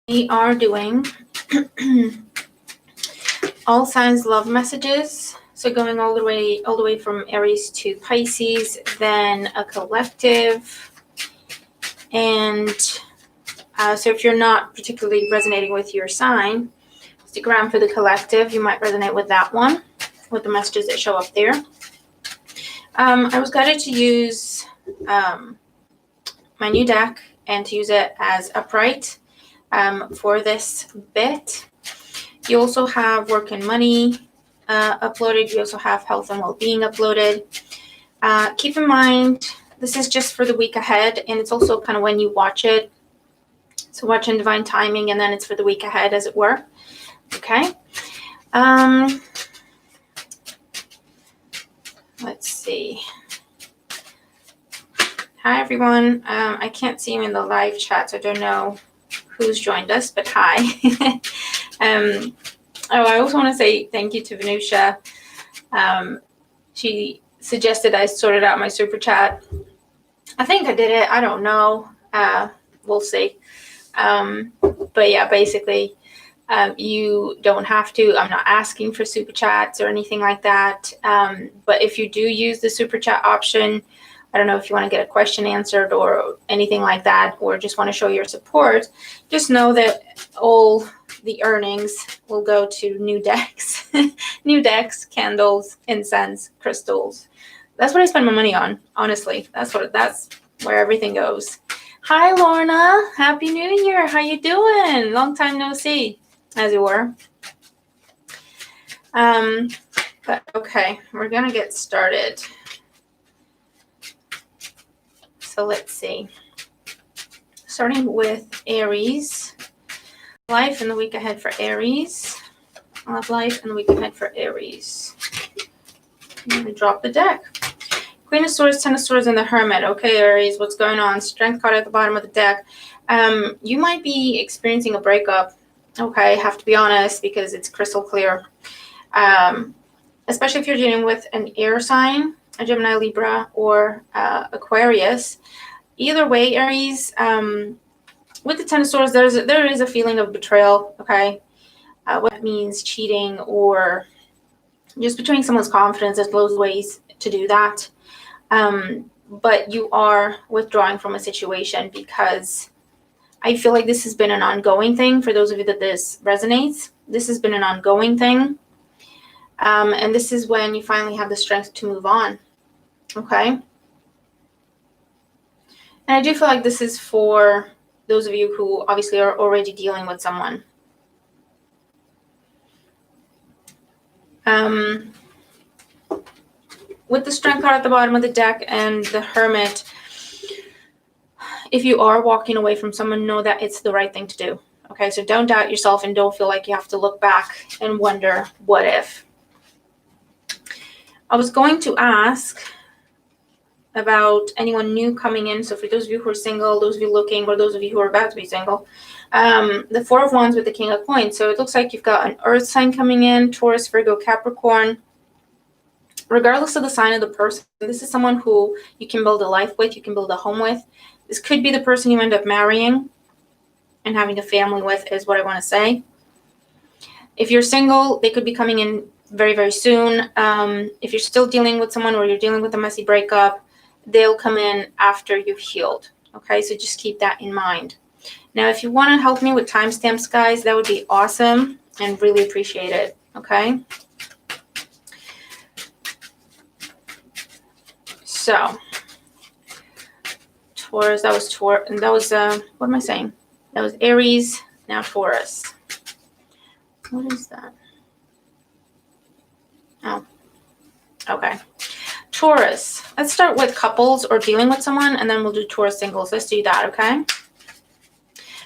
We are doing all signs love messages. So going all the way from Aries to Pisces, then a collective. And so if you're not particularly resonating with your sign, stick around for the collective. You might resonate with that one, with the messages that show up there. I was guided to use my new deck and to use it as upright for this bit. You also have work and money uploaded. You also have health and well-being uploaded. Keep in mind, this is just for the week ahead, and it's also kind of when you watch it. So watch in divine timing, and then it's for the week ahead, as it were. Okay. Let's see. Hi, everyone. I can't see you in the live chat, so I don't know who's joined us, but hi. I also want to say thank you to Venusia. She suggested I sorted out my super chat. I think I did it. I don't know. We'll see. But yeah, basically, you don't have to. I'm not asking for super chats or anything like that. But if you do use the super chat option, I don't know if you want to get a question answered or anything like that, or just want to show your support, just know that all the earnings will go to new decks, new decks, candles, incense, crystals. That's what I spend my money on, honestly. That's where everything goes. Hi, Lorna. Happy New Year. How you doing? Long time no see, as it were. But okay, we're going to get started. So let's see. Starting with Aries. Life in the week ahead for Aries. Love life in the week ahead for Aries. I'm going to drop the deck. Queen of Swords, Ten of Swords, and the Hermit. Okay, Aries, what's going on? Strength card at the bottom of the deck. You might be experiencing a breakup. Okay, have to be honest because it's crystal clear. Especially if you're dealing with an air sign, a Gemini, Libra, or Aquarius. Either way, Aries, with the Ten of Swords, there is a feeling of betrayal, okay? What that means, cheating, or just betraying someone's confidence. There's loads of ways to do that. But you are withdrawing from a situation because I feel like this has been an ongoing thing. For those of you that this resonates, this has been an ongoing thing. And this is when you finally have the strength to move on. Okay. And I do feel like this is for those of you who obviously are already dealing with someone. With the Strength card at the bottom of the deck and the Hermit, if you are walking away from someone, know that it's the right thing to do. Okay, so don't doubt yourself and don't feel like you have to look back and wonder, what if? I was going to ask about anyone new coming in. So for those of you who are single, those of you looking, or those of you who are about to be single, the Four of Wands with the King of Coins. So it looks like you've got an earth sign coming in, Taurus, Virgo, Capricorn. Regardless of the sign of the person, this is someone who you can build a life with, you can build a home with. This could be the person you end up marrying and having a family with, is what I want to say. If you're single, they could be coming in very, very soon. If you're still dealing with someone or you're dealing with a messy breakup, they'll come in after you've healed. Okay, so just keep that in mind. Now, if you want to help me with timestamps, guys, that would be awesome and really appreciate it. Okay. So, Taurus, that was Taurus, and that was, what am I saying? That was Aries, now Taurus. What is that? Oh, okay. Taurus. Let's start with couples or dealing with someone, and then we'll do Taurus singles. Let's do that, okay?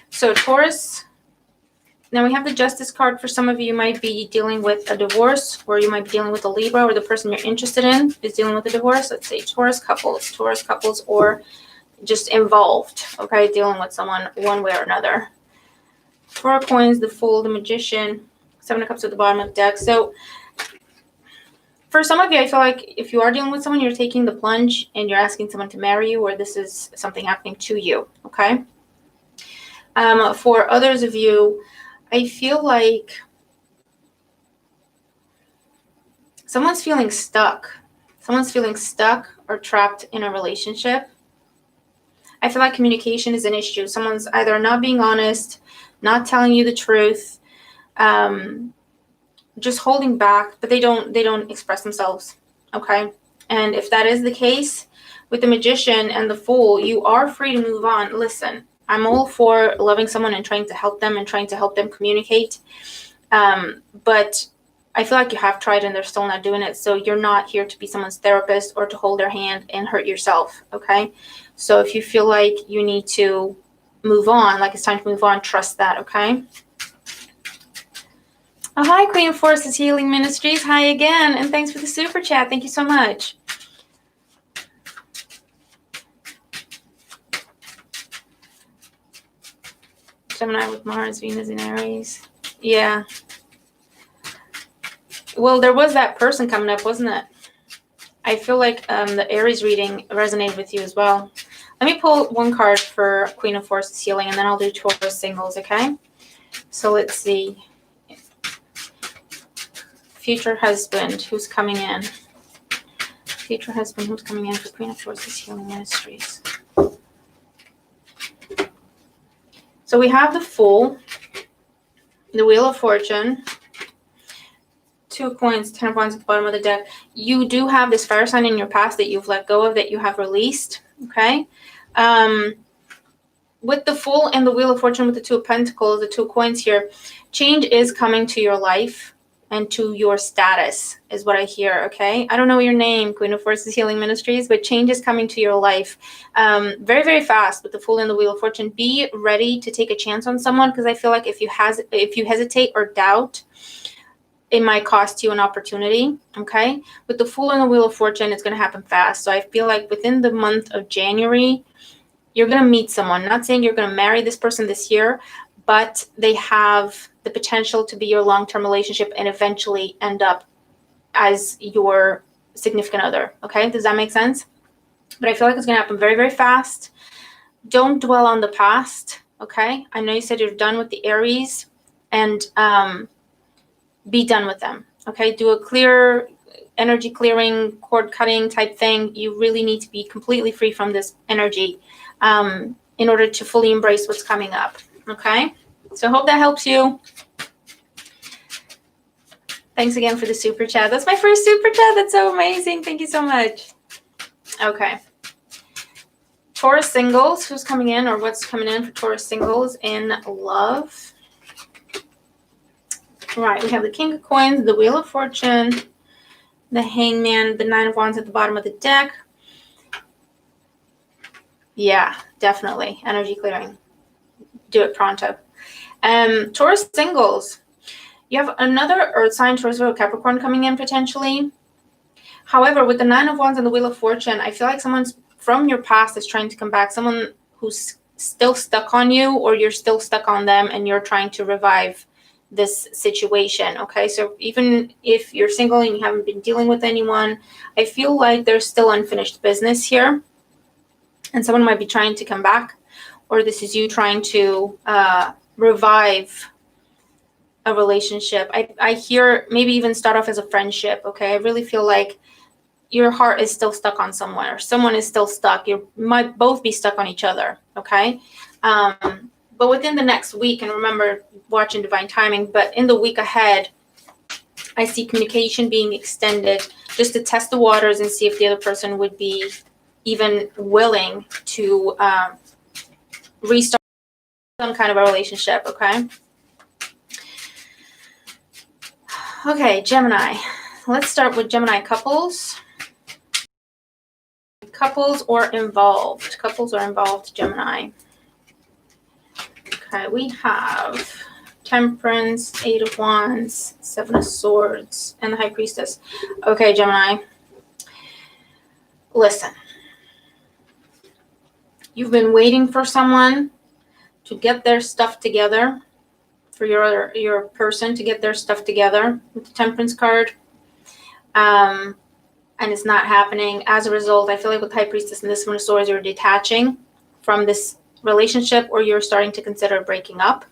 So Taurus, now we have the Justice card. For some of you, you might be dealing with a divorce, or you might be dealing with a Libra, or the person you're interested in is dealing with a divorce. Let's say Taurus couples, or just involved, okay? Dealing with someone one way or another. Four of Coins, the Fool, the Magician, Seven of Cups at the bottom of the deck. So for some of you, I feel like if you are dealing with someone, you're taking the plunge and you're asking someone to marry you, or this is something happening to you, okay? For others of you, I feel like someone's feeling stuck. Someone's feeling stuck or trapped in a relationship. I feel like communication is an issue. Someone's either not being honest, not telling you the truth, just holding back, but they don't express themselves. Okay. And if that is the case with the Magician and the Fool, you are free to move on. Listen, I'm all for loving someone and trying to help them and trying to help them communicate. But I feel like you have tried and they're still not doing it. So you're not here to be someone's therapist or to hold their hand and hurt yourself. Okay. So if you feel like you need to move on, like it's time to move on, trust that. Okay. Oh, hi, Queen of Forces Healing Ministries. Hi again. And thanks for the super chat. Thank you so much. Gemini with Mars, Venus, and Aries. Yeah. Well, there was that person coming up, wasn't it? I feel like the Aries reading resonated with you as well. Let me pull one card for Queen of Forces Healing, and then I'll do Taurus Singles, okay? So let's see. Future husband who's coming in. Future husband who's coming in for Queen of Forces Healing Ministries. So we have the Fool, the Wheel of Fortune, 2 of Coins, 10 of Wands at the bottom of the deck. You do have this fire sign in your past that you've let go of, that you have released, okay? With the Fool and the Wheel of Fortune, with the 2 of Pentacles, the 2 of Coins here, change is coming to your life and to your status is what I hear, okay? I don't know your name, Queen of Forces Healing Ministries, but change is coming to your life very, very fast with the Fool and the Wheel of Fortune. Be ready to take a chance on someone, because I feel like if you hesitate or doubt, it might cost you an opportunity, okay? With the Fool and the Wheel of Fortune, it's going to happen fast. So I feel like within the month of January, you're going to meet someone. Not saying you're going to marry this person this year, but they have the potential to be your long-term relationship and eventually end up as your significant other, okay? Does that make sense? But I feel like it's going to happen very, very fast. Don't dwell on the past, okay? I know you said you're done with the Aries, and be done with them, okay? Do a clear energy clearing, cord cutting type thing. You really need to be completely free from this energy in order to fully embrace what's coming up, okay? So I hope that helps you. Thanks again for the super chat. That's my first super chat. That's so amazing. Thank you so much. Okay. Taurus Singles, who's coming in, or what's coming in for Taurus Singles in love? Right, we have the King of Coins, the Wheel of Fortune, the Hangman, the 9 of Wands at the bottom of the deck. Yeah, definitely. Energy clearing. Do it pronto. Taurus Singles. You have another Earth sign, Taurus, Virgo, Capricorn coming in potentially. However, with the 9 of Wands and the Wheel of Fortune, I feel like someone's from your past is trying to come back. Someone who's still stuck on you, or you're still stuck on them and you're trying to revive this situation, okay? So even if you're single and you haven't been dealing with anyone, I feel like there's still unfinished business here, and someone might be trying to come back, or this is you trying to revive a relationship. I hear maybe even start off as a friendship, okay? I really feel like your heart is still stuck on someone, or someone is still stuck. You might both be stuck on each other, okay? But within the next week, and remember, watching divine timing, but in the week ahead, I see communication being extended just to test the waters and see if the other person would be even willing to restart some kind of a relationship, okay? Okay, Gemini. Let's start with Gemini couples. Couples or involved. Couples are involved, Gemini. Okay, we have Temperance, 8 of Wands, 7 of Swords, and the High Priestess. Okay, Gemini. Listen. You've been waiting for someone to get their stuff together, for your person to get their stuff together with the Temperance card. And it's not happening. As a result, I feel like with High Priestess and this 1 of Swords, you're detaching from this relationship, or you're starting to consider breaking up.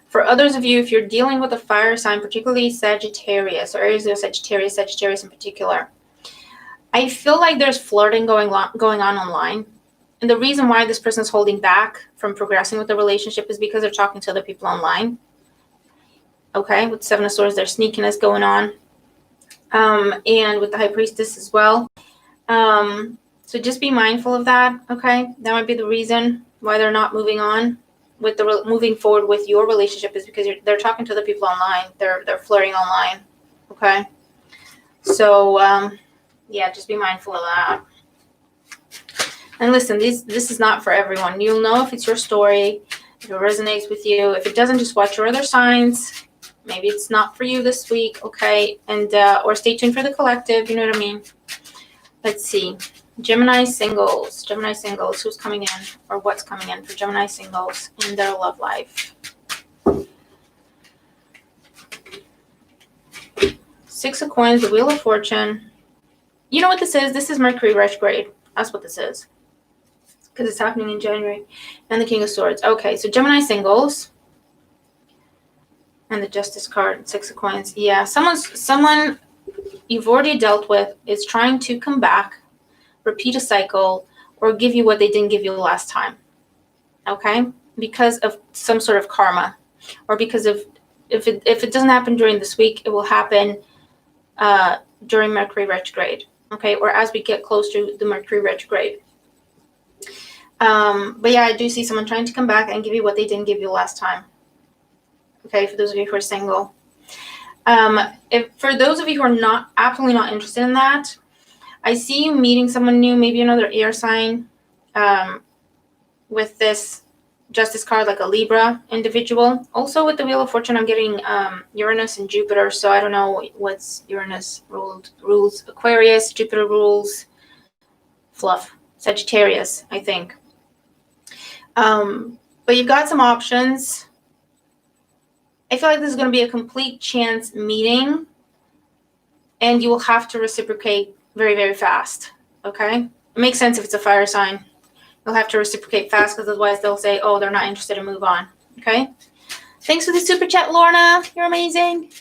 For others of you, if you're dealing with a fire sign, particularly Sagittarius or Aries or Sagittarius in particular, I feel like there's flirting going on online. And the reason why this person is holding back from progressing with the relationship is because they're talking to other people online. Okay, with Seven of Swords, there's sneakiness going on. And with the High Priestess as well. So just be mindful of that, okay? That might be the reason why they're not moving on with moving forward with your relationship, is because they're talking to other people online. They're flirting online, okay? So yeah, just be mindful of that. And listen, this is not for everyone. You'll know if it's your story, if it resonates with you. If it doesn't, just watch your other signs. Maybe it's not for you this week, okay? And or stay tuned for the collective, you know what I mean? Let's see. Gemini singles. Gemini singles. Who's coming in, or what's coming in for Gemini singles in their love life? Six of Coins, the Wheel of Fortune. You know what this is? This is Mercury retrograde. That's what this is. Because it's happening in January. And the King of Swords. Okay, so Gemini singles. And the Justice card, Six of Coins. Yeah, someone you've already dealt with is trying to come back, repeat a cycle, or give you what they didn't give you last time. Okay? Because of some sort of karma. Or because of, if it doesn't happen during this week, it will happen during Mercury retrograde. Okay? Or as we get close to the Mercury retrograde. But yeah, I do see someone trying to come back and give you what they didn't give you last time. Okay, for those of you who are single. For those of you who are absolutely not interested in that, I see you meeting someone new, maybe another air sign, with this Justice card, like a Libra individual. Also with the Wheel of Fortune, I'm getting Uranus and Jupiter, so I don't know what's Uranus rules Aquarius, Jupiter rules fluff, Sagittarius, I think. But you've got some options. I feel like this is going to be a complete chance meeting, and you will have to reciprocate very, very fast, okay? It makes sense if it's a fire sign. You'll have to reciprocate fast, because otherwise they'll say, oh, they're not interested and move on, okay? Thanks for the super chat, Lorna. You're amazing.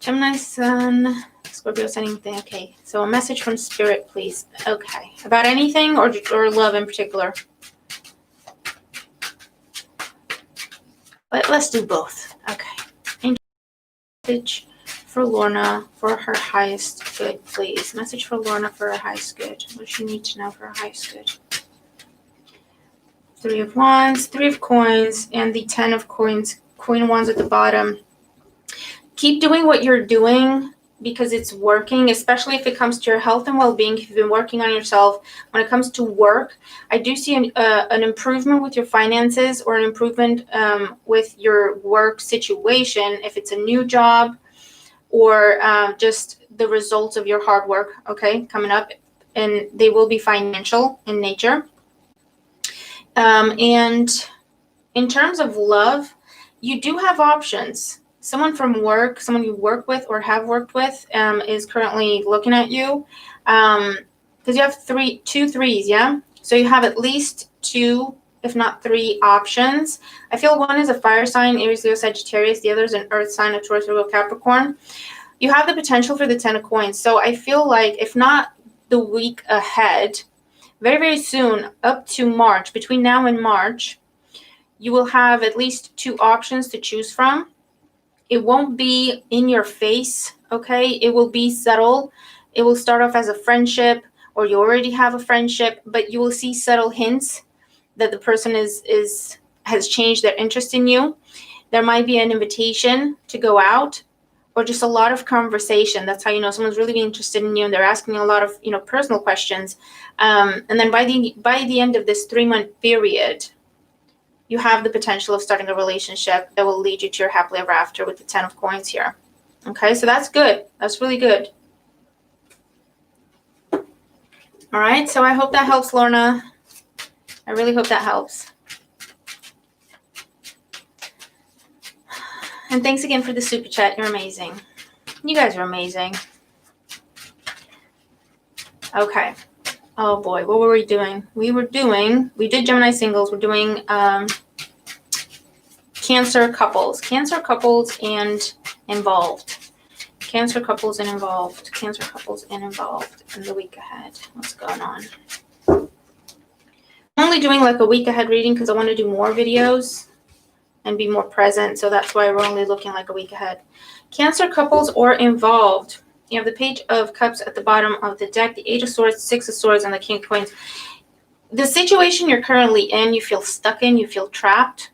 Gemini Sun, Scorpio Sun, okay. So a message from Spirit, please. Okay. About anything or love in particular? But let's do both. Okay. Message for Lorna for her highest good, please. Message for Lorna for her highest good. What does she need to know for her highest good? Three of Wands, Three of Coins, and the 10 of Coins. Queen of Wands at the bottom. Keep doing what you're doing because it's working, especially if it comes to your health and well-being. If you've been working on yourself, when it comes to work, I do see an improvement with your finances, or an improvement with your work situation, if it's a new job, or just the results of your hard work, okay, coming up, and they will be financial in nature. And in terms of love, you do have options. Someone from work, someone you work with or have worked with, is currently looking at you, because you have two threes, yeah? So you have at least two, if not three options. I feel one is a fire sign, Aries, Leo, Sagittarius. The other is an earth sign, a Taurus, Virgo, Capricorn. You have the potential for the 10 of Coins. So I feel like, if not the week ahead, very, very soon, up to March, between now and March, you will have at least two options to choose from. It won't be in your face, okay? It will be subtle. It will start off as a friendship, or you already have a friendship, but you will see subtle hints that the person has changed their interest in you. There might be an invitation to go out, or just a lot of conversation. That's how you know someone's really interested in you, and they're asking you a lot of, personal questions. And then by the end of this 3-month period, you have the potential of starting a relationship that will lead you to your happily ever after with the 10 of Coins here. Okay, so that's good. That's really good. All right, so I hope that helps, Lorna. I really hope that helps. And thanks again for the super chat. You're amazing. You guys are amazing. Okay. Oh boy, what were we doing? We did Gemini singles. We're doing Cancer couples and involved. Cancer couples and involved. Cancer couples and involved in the week ahead. What's going on? I'm only doing like a week ahead reading because I want to do more videos and be more present. So that's why we're only looking like a week ahead. Cancer couples or involved. You have the Page of Cups at the bottom of the deck, the Eight of Swords, Six of Swords, and the King of Coins. The situation you're currently in, you feel stuck in, you feel trapped.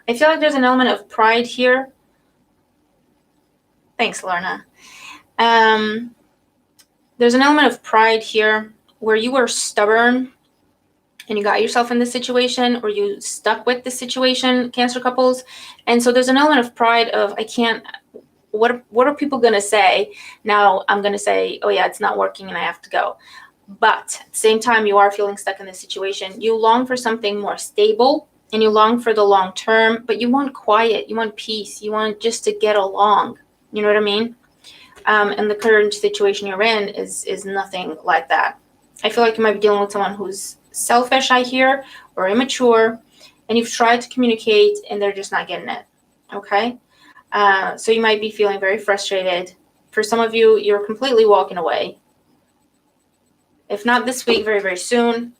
I feel like there's an element of pride here. Thanks, Lorna. There's an element of pride here where you were stubborn and you got yourself in this situation, or you stuck with the situation, Cancer couples. And so there's an element of pride of, I can't, what are people going to say? Now I'm going to say, oh yeah, it's not working and I have to go. But at the same time, you are feeling stuck in this situation. You long for something more stable and you long for the long term, but you want quiet, you want peace, you want just to get along. You know what I mean? And the current situation you're in is nothing like that. I feel like you might be dealing with someone who's selfish, I hear, or immature, and you've tried to communicate and they're just not getting it. Okay? So you might be feeling very frustrated. For some of you, you're completely walking away. If not this week, very, very soon.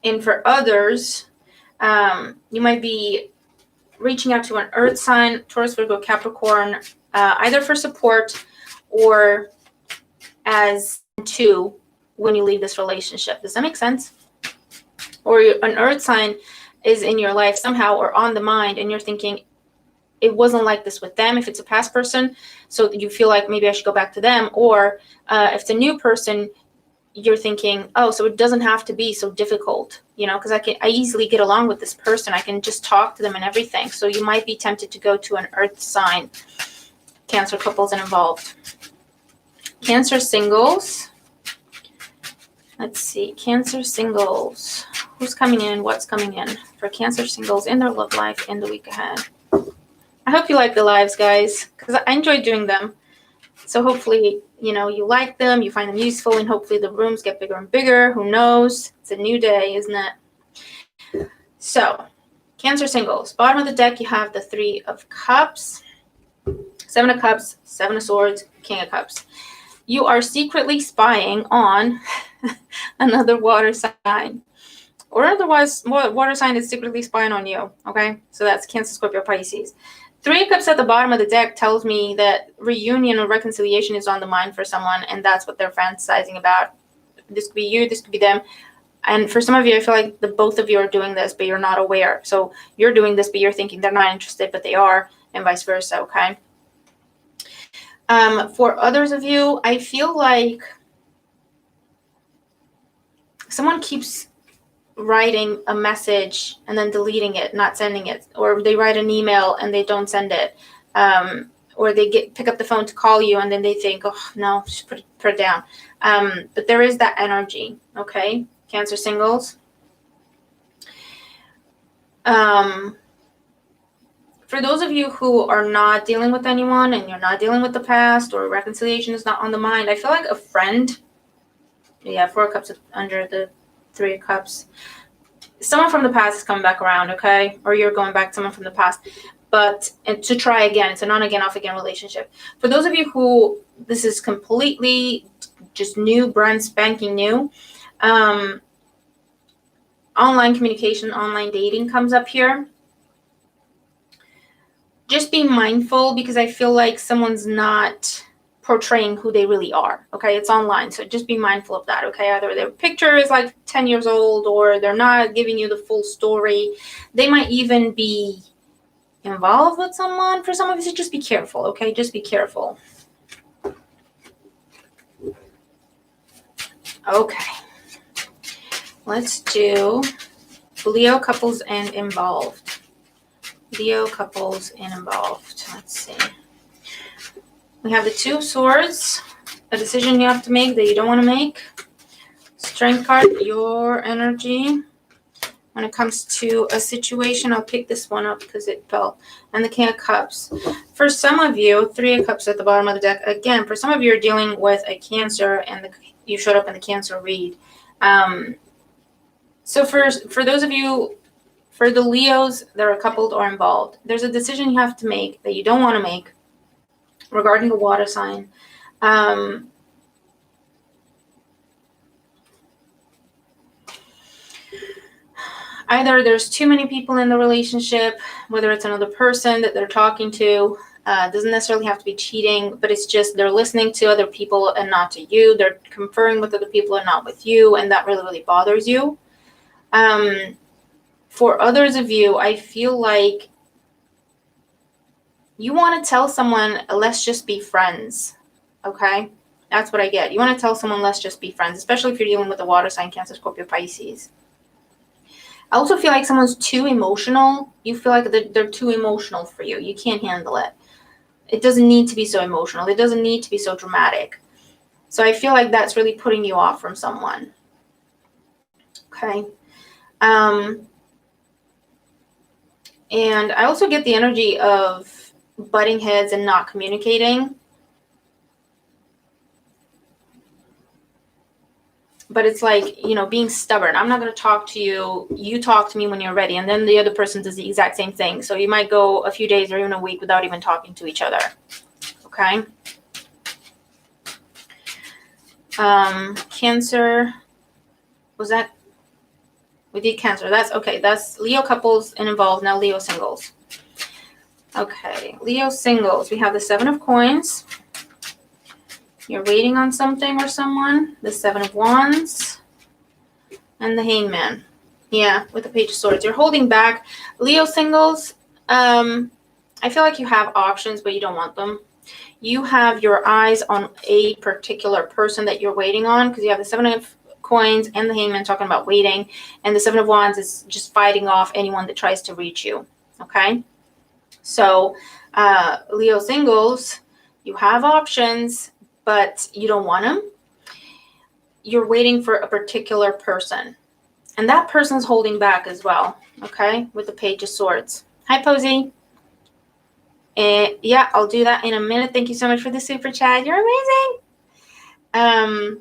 And for others, you might be reaching out to an earth sign, Taurus, Virgo, Capricorn, either for support or as two when you leave this relationship. Does that make sense? Or an earth sign is in your life somehow or on the mind, and you're thinking, it wasn't like this with them if it's a past person, so you feel like maybe I should go back to them. Or if it's a new person, you're thinking, oh, so it doesn't have to be so difficult, you know, because I easily get along with this person. I can just talk to them and everything. So you might be tempted to go to an earth sign, Cancer couples and involved. Cancer singles. Let's see, Cancer singles. Who's coming in? What's coming in for Cancer singles in their love life in the week ahead? I hope you like the lives, guys, because I enjoy doing them. So hopefully, you know, you like them, you find them useful, and hopefully the rooms get bigger and bigger. Who knows? It's a new day, isn't it? So, Cancer singles. Bottom of the deck, you have the Three of Cups, Seven of Cups, Seven of Swords, King of Cups. You are secretly spying on another water sign. Or otherwise, water sign is secretly spying on you, okay? So that's Cancer, Scorpio, Pisces. Three of Cups at the bottom of the deck tells me that reunion or reconciliation is on the mind for someone, and that's what they're fantasizing about. This could be you, this could be them. And for some of you, I feel like the both of you are doing this, but you're not aware. So you're doing this, but you're thinking they're not interested, but they are, and vice versa, okay? For others of you, I feel like someone keeps writing a message and then deleting it, not sending it, or they write an email and they don't send it, or they pick up the phone to call you and then they think, oh no, just put it down. But there is that energy, okay, Cancer singles. For those of you who are not dealing with anyone and you're not dealing with the past, or reconciliation is not on the mind, I feel like a friend. Yeah, Four of Cups under the Three of Cups. Someone from the past is coming back around, okay? Or you're going back to someone from the past. But to try again. It's an on again, off again relationship. For those of you who this is completely just new, brand spanking new, online communication, online dating comes up here. Just be mindful, because I feel like someone's not portraying who they really are, okay? It's online, so just be mindful of that, okay? Either their picture is like 10 years old, or they're not giving you the full story. They might even be involved with someone. For some of you, so just be careful, okay? Just be careful. Okay. Let's do Leo couples and involved. Leo couples and involved. Let's see. We have the Two of Swords, a decision you have to make that you don't want to make. Strength card, your energy. When it comes to a situation, I'll pick this one up because it fell. And the King of Cups. For some of you, Three of Cups at the bottom of the deck. Again, for some of you, you're dealing with a Cancer, and you showed up in the Cancer read. So for those of you, for the Leos that are coupled or involved, there's a decision you have to make that you don't want to make regarding the water sign. Either there's too many people in the relationship, whether it's another person that they're talking to, doesn't necessarily have to be cheating, but it's just they're listening to other people and not to you. They're conferring with other people and not with you, and that really, really bothers you. For others of you, I feel like you want to tell someone, let's just be friends, okay? That's what I get. You want to tell someone, let's just be friends, especially if you're dealing with the water sign, Cancer, Scorpio, Pisces. I also feel like someone's too emotional. You feel like they're too emotional for you. You can't handle it. It doesn't need to be so emotional. It doesn't need to be so dramatic. So I feel like that's really putting you off from someone. Okay. And I also get the energy of butting heads and not communicating. But it's like, you know, being stubborn. I'm not going to talk to you. You talk to me when you're ready. And then the other person does the exact same thing. So you might go a few days or even a week without even talking to each other. Okay. Cancer. Was that? We did Cancer. That's okay. That's Leo couples and involved. Now Leo singles. Okay. Leo singles. We have the 7 of coins. You're waiting on something or someone. The 7 of wands. And the hangman. Yeah, with the page of swords. You're holding back. Leo singles, I feel like you have options, but you don't want them. You have your eyes on a particular person that you're waiting on, because you have the 7 of coins and the hangman talking about waiting. And the 7 of wands is just fighting off anyone that tries to reach you. Okay? So, Leo singles, you have options, but you don't want them. You're waiting for a particular person. And that person's holding back as well. Okay? With the page of swords. Hi, Posey. And yeah, I'll do that in a minute. Thank you so much for the super chat. You're amazing.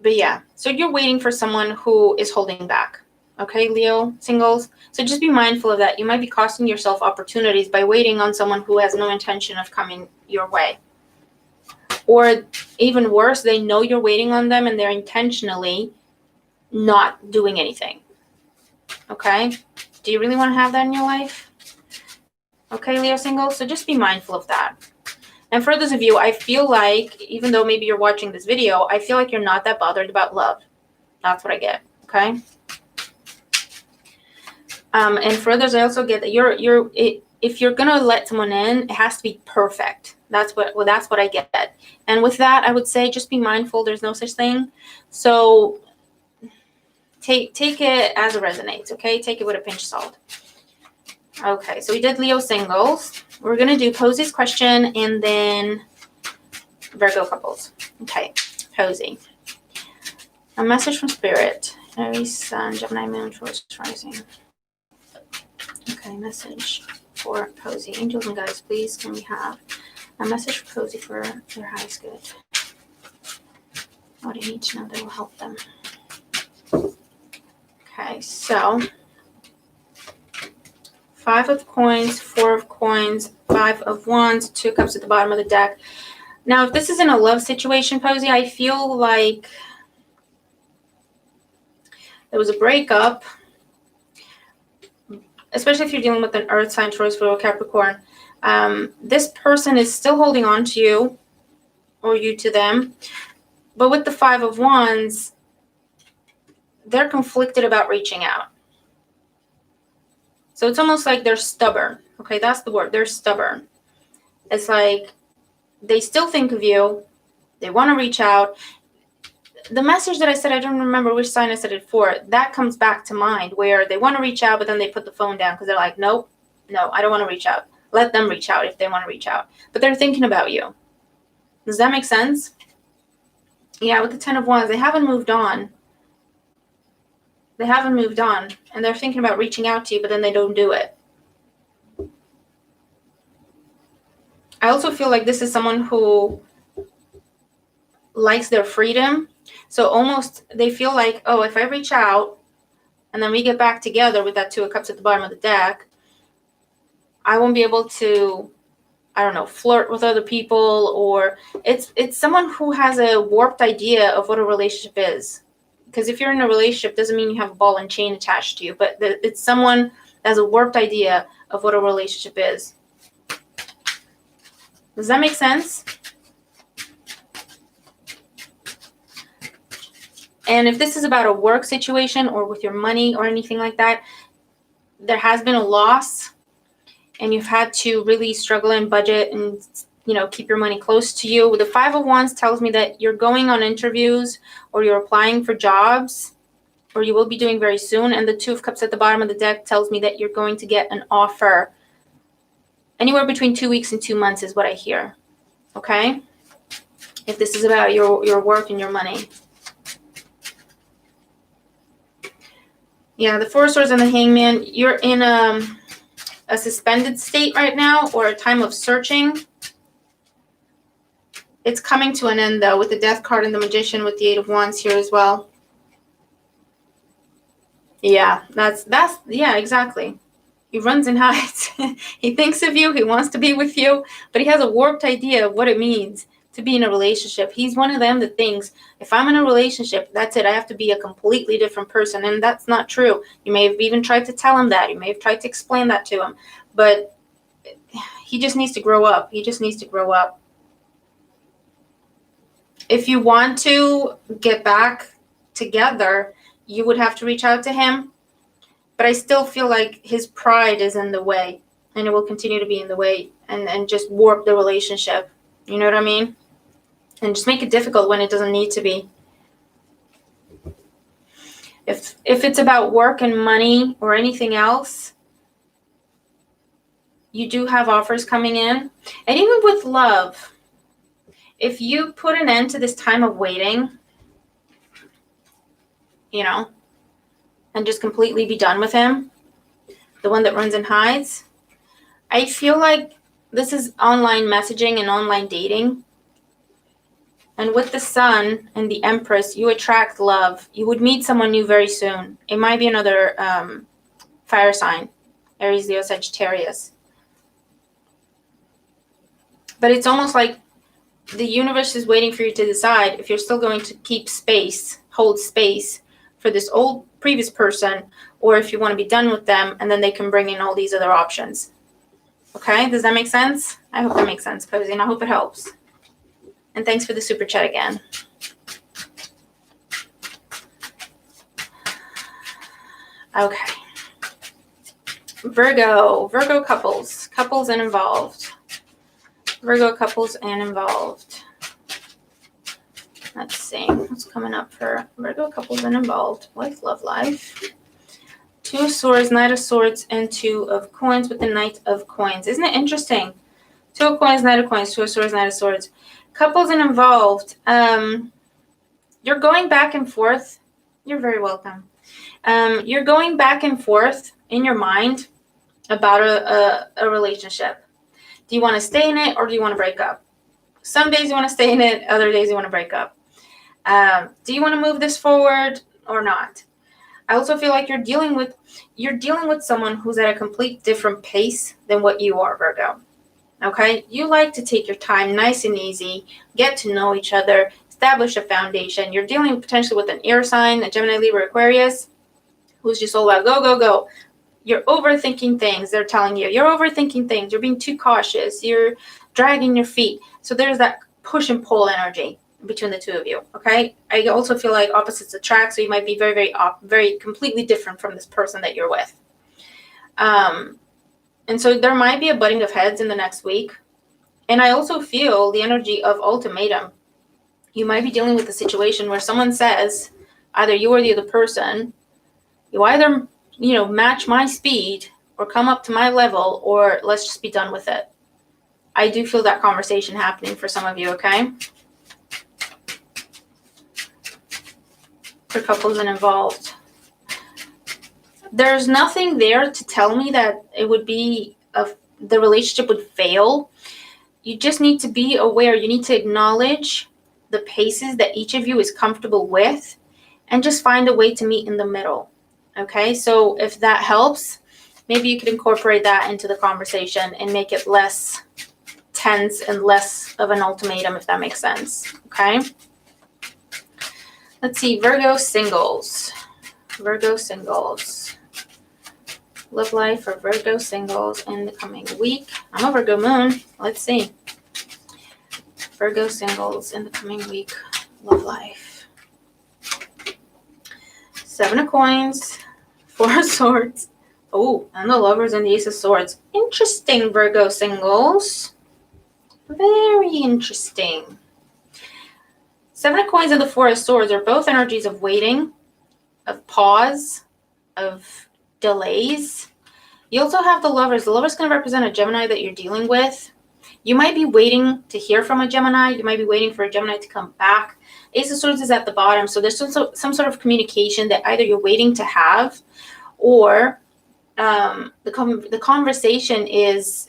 But yeah, so you're waiting for someone who is holding back. Okay, Leo singles. So just be mindful of that. You might be costing yourself opportunities by waiting on someone who has no intention of coming your way. Or even worse, they know you're waiting on them and they're intentionally not doing anything. Okay? Do you really want to have that in your life? Okay, Leo singles? So just be mindful of that. And for those of you, I feel like, even though maybe you're watching this video, I feel like you're not that bothered about love. That's what I get. Okay? And for others, I also get that if you're gonna let someone in, it has to be perfect. That's what I get. And with that, I would say just be mindful. There's no such thing. So take it as it resonates. Okay, take it with a pinch of salt. Okay, so we did Leo singles. We're gonna do Posey's question and then Virgo couples. Okay, Posey. A message from Spirit. Aries, Sun, Gemini, Moon, Taurus, Rising. Okay, message for Posey. Angels and guides, please, can we have a message for Posey for their highest good? What do you need to know that will help them? Okay, so 5 of coins, 4 of coins, 5 of wands, 2 cups at the bottom of the deck. Now, if this isn't a love situation, Posey, I feel like there was a breakup, especially if you're dealing with an earth sign, Taurus, Virgo, Capricorn. This person is still holding on to you, or you to them. But with the 5 of wands, they're conflicted about reaching out. So it's almost like they're stubborn. Okay, that's the word. They're stubborn. It's like they still think of you. They want to reach out. The message that I said, I don't remember which sign I said it for, that comes back to mind, where they want to reach out, but then they put the phone down because they're like, nope, no, I don't want to reach out. Let them reach out if they want to reach out. But they're thinking about you. Does that make sense? Yeah, with the 10 of wands, they haven't moved on. They haven't moved on. And they're thinking about reaching out to you, but then they don't do it. I also feel like this is someone who likes their freedom So almost they feel like, oh, if I reach out and then we get back together with that Two of Cups at the bottom of the deck, I won't be able to, I don't know, flirt with other people, or it's someone who has a warped idea of what a relationship is. Because if you're in a relationship, doesn't mean you have a ball and chain attached to you, but it's someone that has a warped idea of what a relationship is. Does that make sense? And if this is about a work situation or with your money or anything like that, there has been a loss and you've had to really struggle and budget and, you know, keep your money close to you. The Five of Wands tells me that you're going on interviews or you're applying for jobs, or you will be doing very soon. And the Two of Cups at the bottom of the deck tells me that you're going to get an offer anywhere between 2 weeks and 2 months is what I hear. Okay? If this is about your work and your money. Yeah, the Four of Swords and the Hangman, you're in a suspended state right now, or a time of searching. It's coming to an end, though, with the Death card and the Magician with the Eight of Wands here as well. Yeah, that's yeah, exactly. He runs and hides. He thinks of you. He wants to be with you, but he has a warped idea of what it means to be in a relationship. He's one of them that thinks, if I'm in a relationship, that's it. I have to be a completely different person. And that's not true. You may have even tried to tell him that. You may have tried to explain that to him. But he just needs to grow up. He just needs to grow up. If you want to get back together, you would have to reach out to him. But I still feel like his pride is in the way. And it will continue to be in the way. And just warp the relationship. You know what I mean? And just make it difficult when it doesn't need to be. If it's about work and money or anything else, you do have offers coming in. And even with love, if you put an end to this time of waiting, you know, and just completely be done with him, the one that runs and hides, I feel like this is online messaging and online dating. And with the Sun and the Empress, you attract love. You would meet someone new very soon. It might be another fire sign, Aries, Leo, Sagittarius. But it's almost like the universe is waiting for you to decide if you're still going to keep space, hold space for this old previous person, or if you want to be done with them, and then they can bring in all these other options. Okay, does that make sense? I hope that makes sense, Cozy, and I hope it helps. And thanks for the super chat again. Okay. Virgo couples and involved. Virgo couples and involved. Let's see what's coming up for Virgo couples and involved. Love life. Two of Swords, Knight of Swords, and Two of Coins with the Knight of Coins. Isn't it interesting? Two of Coins, Knight of Coins, Two of Swords, Knight of Swords. Couples and involved. You're going back and forth. You're very welcome. You're going back and forth in your mind about a relationship. Do you want to stay in it or do you want to break up? Some days you want to stay in it. Other days you want to break up. Do you want to move this forward or not? I also feel like you're dealing with someone who's at a complete different pace than what you are, Virgo. Okay? You like to take your time, nice and easy, get to know each other, establish a foundation. You're dealing potentially with an air sign, a Gemini, Libra, Aquarius, who's just all about go, go, go. You're overthinking things, they're telling you. You're overthinking things. You're being too cautious. You're dragging your feet. So there's that push and pull energy between the two of you, okay? I also feel like opposites attract, so you might be very, very, very completely different from this person that you're with. And so there might be a butting of heads in the next week. And I also feel the energy of ultimatum. You might be dealing with a situation where someone says, either you or the other person, you either, match my speed or come up to my level, or let's just be done with it. I do feel that conversation happening for some of you, okay? For couples and involved. There's nothing there to tell me that it would be the relationship would fail. You just need to be aware. You need to acknowledge the paces that each of you is comfortable with and just find a way to meet in the middle. Okay, so if that helps, maybe you could incorporate that into the conversation and make it less tense and less of an ultimatum, if that makes sense. Okay, let's see, Virgo singles. Virgo singles. Love life for Virgo singles in the coming week. I'm a Virgo moon. Let's see. Virgo singles in the coming week. Love life. 7 of coins. 4 of swords. Oh, and the lovers and the ace of swords. Interesting, Virgo singles. Very interesting. 7 of coins and the 4 of swords are both energies of waiting, of pause, of delays. You also have the lovers. The lovers going to represent a Gemini that you're dealing with. You might be waiting to hear from a Gemini. You might be waiting for a Gemini to come back. Ace of swords is at the bottom. So there's some sort of communication that either you're waiting to have, or the conversation is,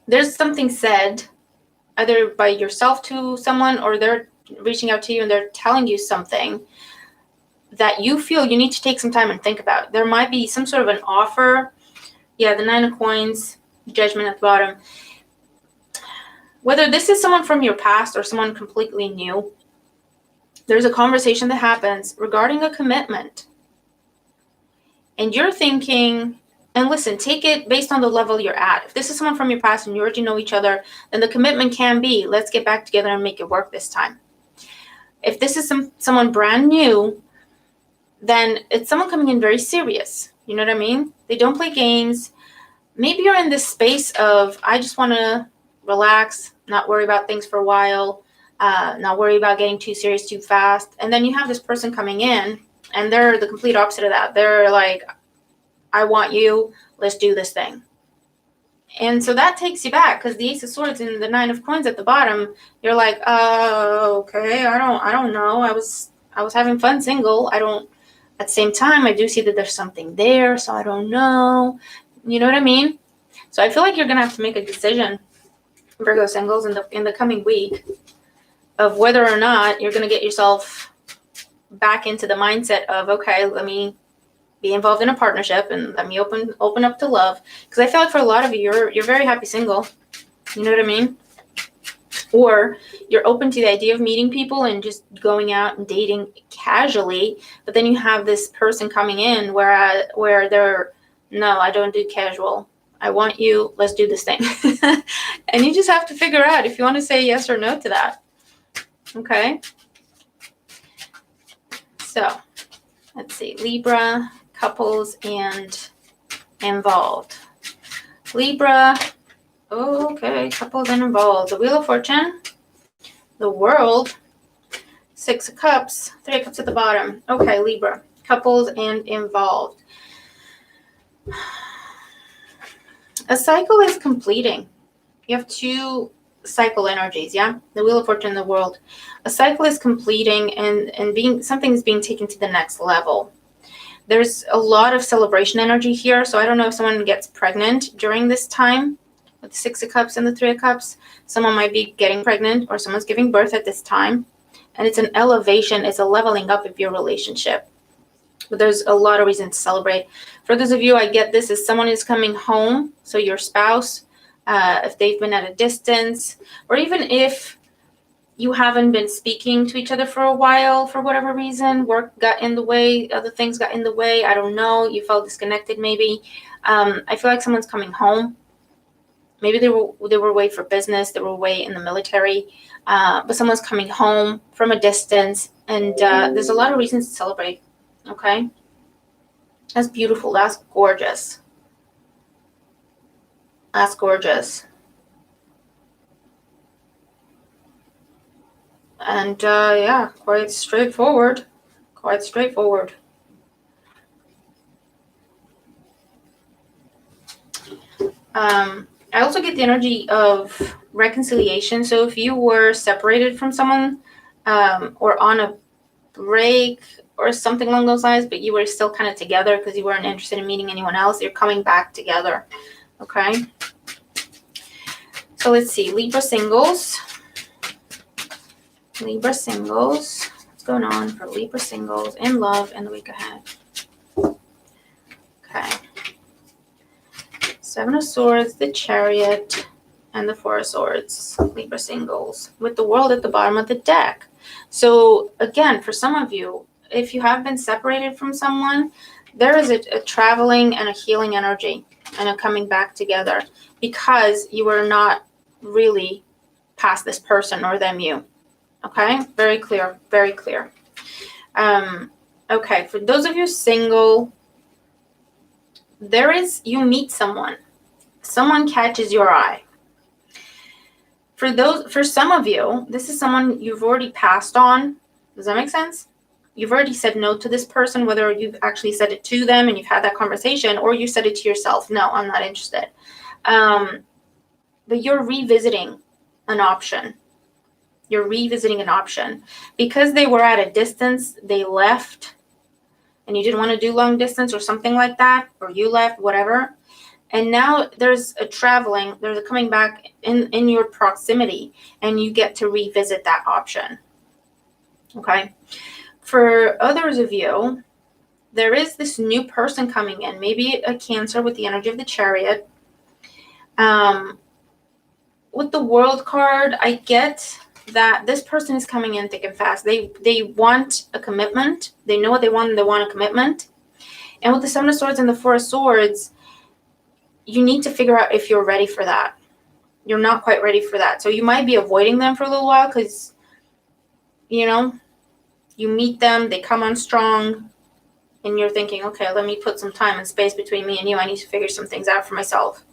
there's something said either by yourself to someone, or they're reaching out to you and they're telling you something that you feel you need to take some time and think about. There might be some sort of an offer. Yeah, the 9 of coins, judgment at the bottom. Whether this is someone from your past or someone completely new, there's a conversation that happens regarding a commitment. And you're thinking, and listen, take it based on the level you're at. If this is someone from your past and you already know each other, then the commitment can be, let's get back together and make it work this time. If this is someone brand new, then it's someone coming in very serious. You know what I mean? They don't play games. Maybe you're in this space of, I just want to relax, not worry about things for a while, not worry about getting too serious too fast. And then you have this person coming in, and they're the complete opposite of that. They're like, I want you, let's do this thing. And so that takes you back, because the Ace of Swords and the 9 of Coins at the bottom, you're like, okay, I don't know. I was having fun single. At the same time, I do see that there's something there, so I don't know. You know what I mean? So I feel like you're going to have to make a decision, Virgo singles, in the coming week, of whether or not you're going to get yourself back into the mindset of, okay, let me be involved in a partnership and let me open up to love. Because I feel like for a lot of you, you're very happy single. You know what I mean? Or you're open to the idea of meeting people and just going out and dating casually, but then you have this person coming in where they're, no, I don't do casual. I want you, let's do this thing. And you just have to figure out if you want to say yes or no to that. Okay? So, let's see. Libra, couples, and involved. Libra, okay, couples and involved. The Wheel of Fortune, the World, 6 of Cups, 3 of Cups at the bottom. Okay, Libra, couples and involved. A cycle is completing. You have 2 cycle energies, yeah? The Wheel of Fortune and the World. A cycle is completing and something is being taken to the next level. There's a lot of celebration energy here, so I don't know if someone gets pregnant during this time with the 6 of Cups and the 3 of Cups. Someone might be getting pregnant, or someone's giving birth at this time. And it's an elevation, it's a leveling up of your relationship. But there's a lot of reasons to celebrate. For those of you, I get this as someone is coming home, so your spouse, if they've been at a distance, or even if you haven't been speaking to each other for a while for whatever reason, work got in the way, other things got in the way, I don't know, you felt disconnected maybe. I feel like someone's coming home. Maybe they were away for business, they were away in the military, but someone's coming home from a distance, and there's a lot of reasons to celebrate. Okay, that's beautiful. That's gorgeous. That's gorgeous. And yeah, quite straightforward. Quite straightforward. I also get the energy of reconciliation. So if you were separated from someone, or on a break or something along those lines, but you were still kind of together because you weren't interested in meeting anyone else, you're coming back together. Okay. So let's see. Libra singles. Libra singles. What's going on for Libra singles in love in the week ahead? Okay. Seven of Swords, the Chariot, and the Four of Swords. Libra singles with the World at the bottom of the deck. So again, for some of you, if you have been separated from someone, there is a traveling and a healing energy and a coming back together because you are not really past this person or them you. Okay, very clear, very clear. Okay, for those of you single, you meet someone catches your eye. For some of you, this is someone you've already passed on. Does that make sense? You've already said no to this person, whether you've actually said it to them and you've had that conversation, or you said it to yourself. No, I'm not interested. But you're revisiting an option. You're revisiting an option. Because they were at a distance, they left, and you didn't want to do long distance or something like that, or you left, whatever. And now there's a traveling, there's a coming back in your proximity, and you get to revisit that option. Okay. For others of you, there is this new person coming in, maybe a Cancer with the energy of the Chariot. With the World card, I get that this person is coming in thick and fast. They want a commitment. They know what they want, and they want a commitment. And with the Seven of Swords and the Four of Swords, you need to figure out if you're ready for that. You're not quite ready for that. So you might be avoiding them for a little while because, you know, you meet them, they come on strong, and you're thinking, okay, let me put some time and space between me and you. I need to figure some things out for myself.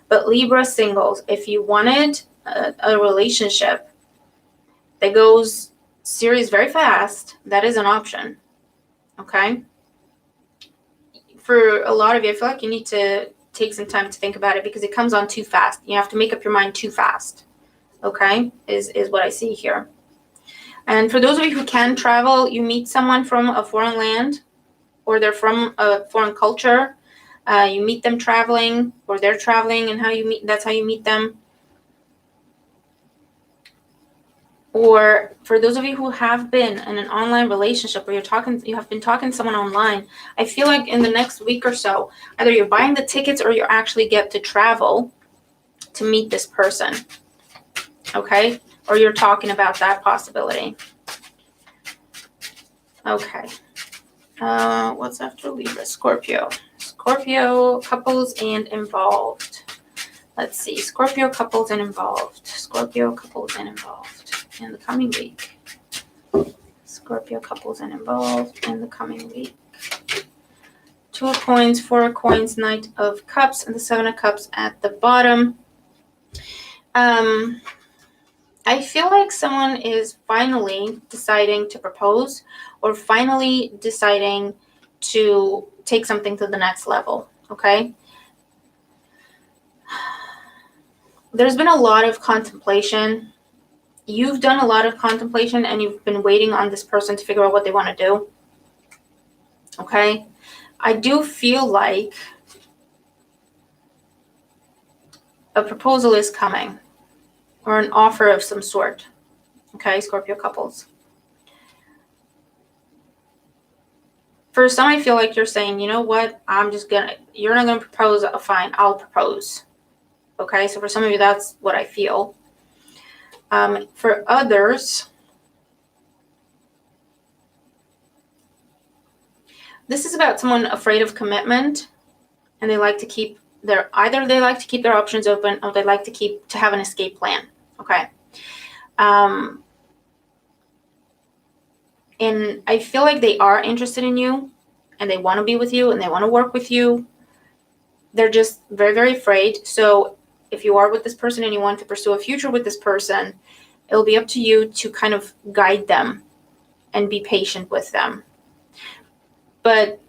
But Libra singles, if you wanted a relationship that goes serious very fast, that is an option. Okay? For a lot of you, I feel like you need to take some time to think about it because it comes on too fast. You have to make up your mind too fast. Okay? Is what I see here. And for those of you who can travel, you meet someone from a foreign land, or they're from a foreign culture. You meet them traveling, or they're traveling, and that's how you meet them. Or for those of you who have been in an online relationship where you have been talking to someone online, I feel like in the next week or so, either you're buying the tickets or you actually get to travel to meet this person. Okay? Or you're talking about that possibility. Okay. What's after Libra? Scorpio. Scorpio couples and involved. Let's see. Scorpio couples and involved. Scorpio couples and involved in the coming week. Scorpio couples and involved in the coming week. Two of Coins, Four of Coins, Knight of Cups, and the Seven of Cups at the bottom. I feel like someone is finally deciding to propose or finally deciding to take something to the next level, okay? There's been a lot of contemplation. You've done a lot of contemplation and you've been waiting on this person to figure out what they want to do, okay? I do feel like a proposal is coming, or an offer of some sort. Okay, Scorpio couples. For some, I feel like you're saying, you know what, you're not going to propose, fine, I'll propose. Okay, so for some of you, that's what I feel. For others, this is about someone afraid of commitment, and they like to keep their options open, or they like to have an escape plan. Okay. And I feel like they are interested in you, and they want to be with you, and they want to work with you. They're just very, very afraid. So if you are with this person and you want to pursue a future with this person, it'll be up to you to kind of guide them and be patient with them. But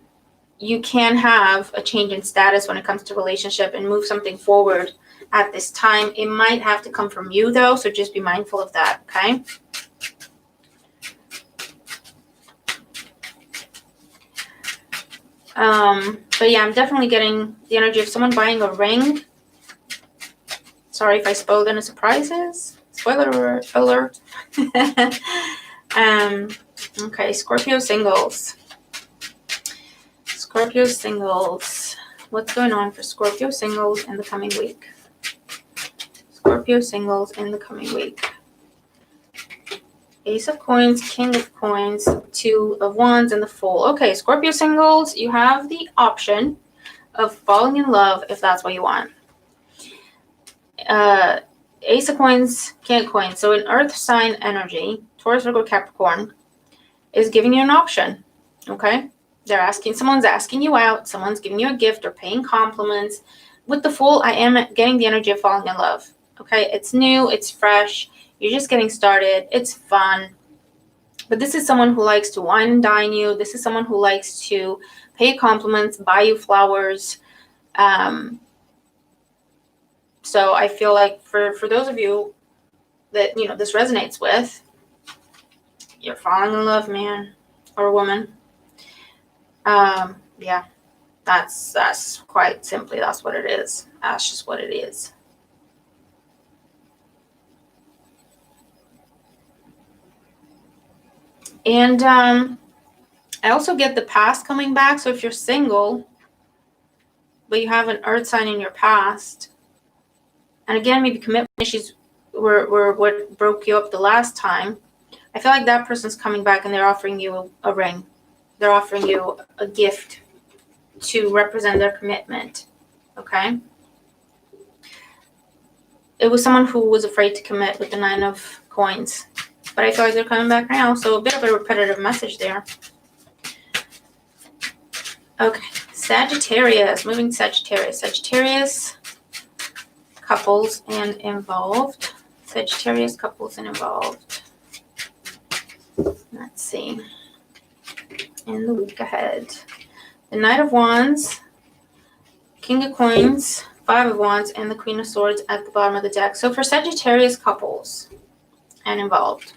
you can have a change in status when it comes to relationship and move something forward at this time. It might have to come from you, though, so just be mindful of that, okay? But yeah, I'm definitely getting the energy of someone buying a ring. Sorry if I spoiled any surprises. Spoiler alert. Okay, Scorpio singles. Scorpio singles. What's going on for Scorpio singles in the coming week? Scorpio singles in the coming week. Ace of Coins, King of Coins, Two of Wands, and the Fool. Okay, Scorpio singles, you have the option of falling in love if that's what you want. Ace of Coins, King of Coins. So an earth sign energy, Taurus, Virgo, Capricorn, is giving you an option. Okay? Someone's asking you out, someone's giving you a gift or paying compliments. With the Fool, I am getting the energy of falling in love. Okay? It's new, it's fresh, you're just getting started, it's fun. But this is someone who likes to wine and dine you. This is someone who likes to pay compliments, buy you flowers. So I feel like for those of you that, this resonates with, you're falling in love, man or woman. Yeah, that's quite simply, that's what it is. That's just what it is. And I also get the past coming back. So if you're single, but you have an earth sign in your past, and again, maybe commitment issues were what broke you up the last time, I feel like that person's coming back and they're offering you a ring. They're offering you a gift to represent their commitment. Okay? It was someone who was afraid to commit with the 9 of Coins. But I feel like they're coming back now. So a bit of a repetitive message there. Okay. Sagittarius. Moving to Sagittarius. Sagittarius couples and involved. Sagittarius couples and involved. Let's see. In the week ahead. The Knight of Wands, King of Coins, 5 of Wands, and the Queen of Swords at the bottom of the deck. So for Sagittarius couples and involved,